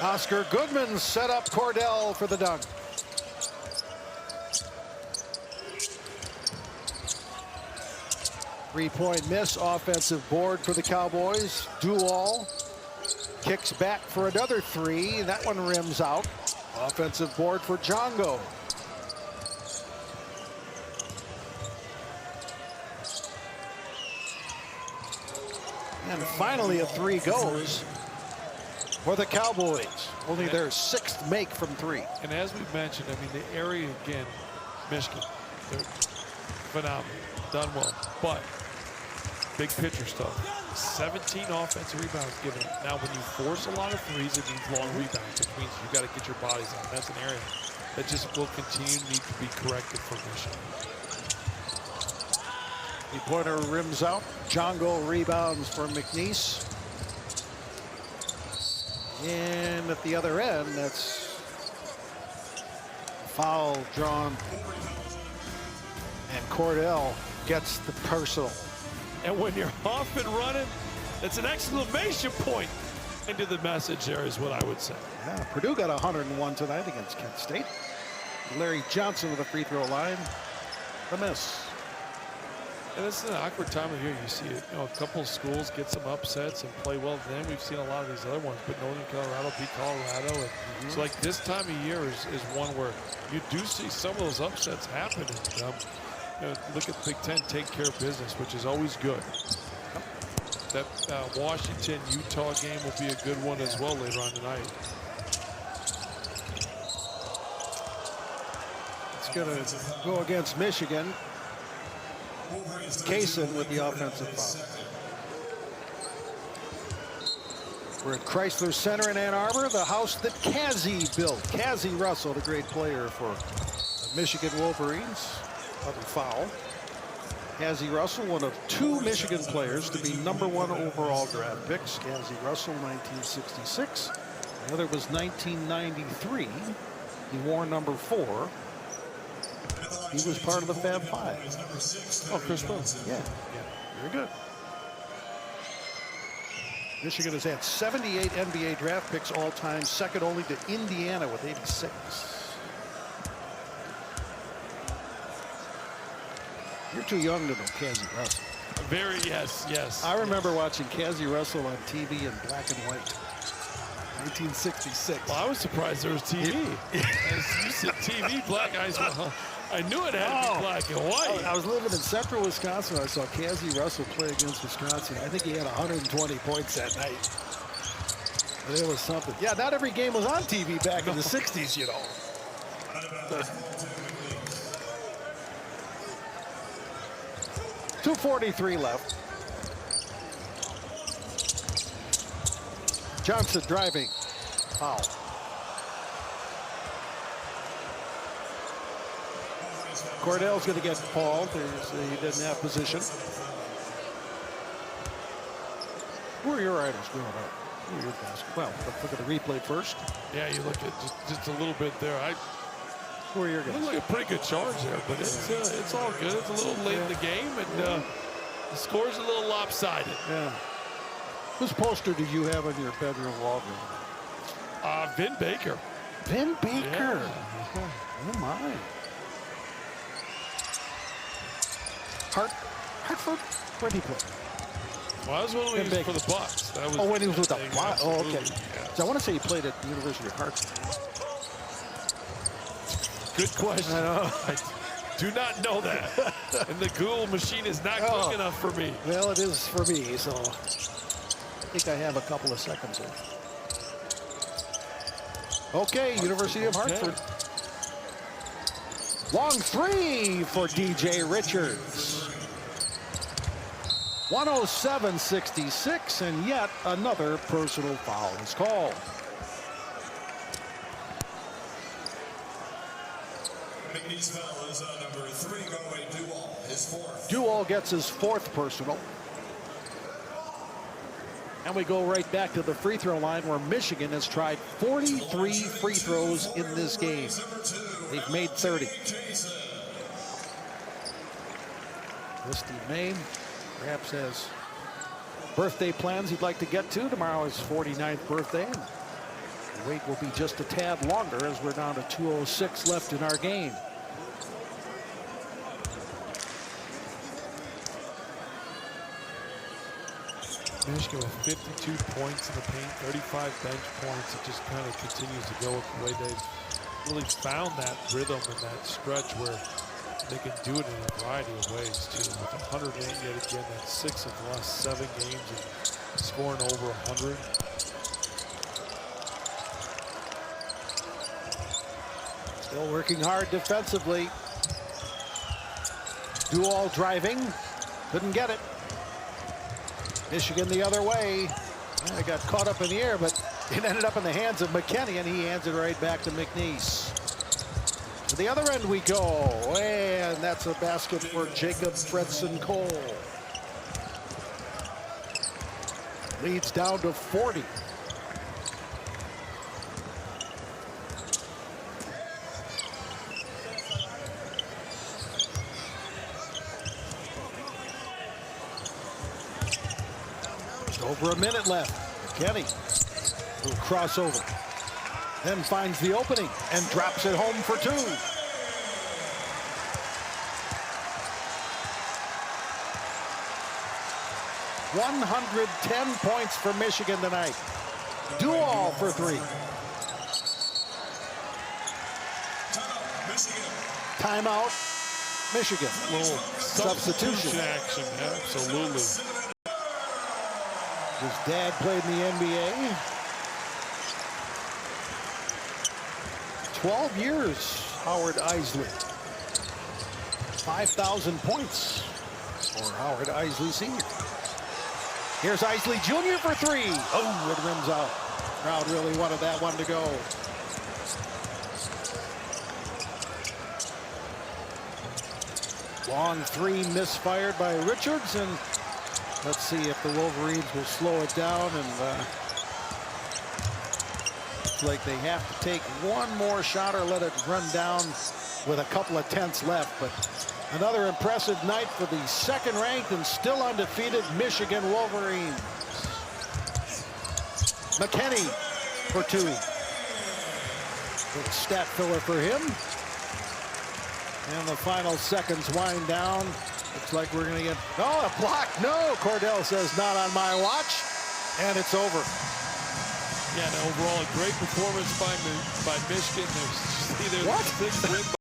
Oscar Goodman set up Cordell for the dunk. Three-point miss, offensive board for the Cowboys. Dual kicks back for another 3. That one rims out. Offensive board for Django. And finally a 3 goes for the Cowboys. Only their 6th make from 3. And as we mentioned, I mean, the area, again, Michigan, they're phenomenal, done well. But big picture stuff, 17 offensive rebounds given. Now, when you force a lot of threes, it means long rebounds, which means you got to get your bodies on. That's an area that just will continue to need to be corrected for Michigan. The pointer rims out. Django rebounds for McNeese. And at the other end, that's foul drawn. And Cordell gets the personal. And when you're off and running, it's an exclamation point into the message there is what I would say. Yeah, Purdue got 101 tonight against Kent State. Larry Johnson with a free throw line. The miss. And it's an awkward time of year. You see it, a couple of schools get some upsets and play well. Then we've seen a lot of these other ones, but Northern Colorado beat Colorado. And so, like, this time of year is one where you do see some of those upsets happen. And, look at the Big Ten take care of business, which is always good. That Washington-Utah game will be a good one as well later on tonight. It's going to go against Michigan. Kaysen with the offensive foul. We're at Chrysler Center in Ann Arbor, the house that Cassie built. Cassie Russell, the great player for the Michigan Wolverines. Another foul. Cassie Russell, one of 2 Michigan players to be #1 overall draft picks. Cassie Russell, 1966. The other was 1993. He wore number 4. He was part of the Fab Five. Oh, Chris Paul. Yeah, very good. Michigan has had 78 NBA draft picks all time, second only to Indiana with 86. You're too young to know Cassie Russell. Yes. I remember watching Cassie Russell on TV in black and white. 1966. Well, I was surprised there was TV. You said TV, black eyes. I knew it had to be black and white. I was living in central Wisconsin. I saw Cassie Russell play against Wisconsin. I think he had 120 points that night. But it was something. Yeah, not every game was on TV back in the 60s, you know. 2:43 left. Johnson driving. Foul. Cordell's going to get Paul. He didn't have position. Who are your idols growing up? Who are your basketball? Well, let's look at the replay first. Yeah, you look at just a little bit there. Who are your guys? Looks like a pretty good charge there, but it's all good. It's a little late in the game, and the score's a little lopsided. Yeah. Whose poster did you have on your bedroom wall? Vin Baker. Vin Baker. Yeah. Oh my. Hartford? Where did he play? Well, that was when he was for the Bucks. That was when he was with the Bucks. Oh, okay. Yeah. So I want to say he played at the University of Hartford. Good question. I know. I do not know that. And the Google machine is not quick enough for me. Well, it is for me, so I think I have a couple of seconds here. Okay, University of Hartford. Long 3 for DJ Richards. 107-66, and yet another personal foul is called. McNeese foul is number 3, Galway Duval, his 4th. Duval gets his 4th personal. And we go right back to the free throw line where Michigan has tried 43 free throws in this game. They've made 30. Misty May perhaps has birthday plans he'd like to get to. Tomorrow is 49th birthday. The wait will be just a tad longer as we're down to 2:06 left in our game. Michigan with 52 points in the paint, 35 bench points. It just kind of continues to go with the way they've really found that rhythm and that stretch where they can do it in a variety of ways too. With 108 yet again, that's 6 of the last 7 games and scoring over 100. Still working hard defensively. Duval driving, couldn't get it. Michigan the other way. They got caught up in the air, but it ended up in the hands of McKinney, and he hands it right back to McNeese. To the other end we go, and that's a basket for Jacob Fredson Cole. Leads down to 40. Over a minute left. Kenny will cross over. Then finds the opening and drops it home for 2. $110 points for Michigan tonight. Duval for 3. Timeout, Michigan. Little substitution action, absolutely. His dad played in the NBA. 12 years, Howard Isley. 5,000 points for Howard Isley Sr. Here's Isley Jr. for three. Oh, it rims out. Crowd really wanted that one to go. Long three misfired by Richards, and let's see if the Wolverines will slow it down. And looks like they have to take one more shot or let it run down with a couple of tenths left. But another impressive night for the second-ranked and still undefeated Michigan Wolverines. McKinney for two. Good stat filler for him. And the final seconds wind down. Looks like we're going to get, oh, a block. No, Cordell says not on my watch. And it's over. Yeah, and overall a great performance by Michigan. There's What? a 6 win.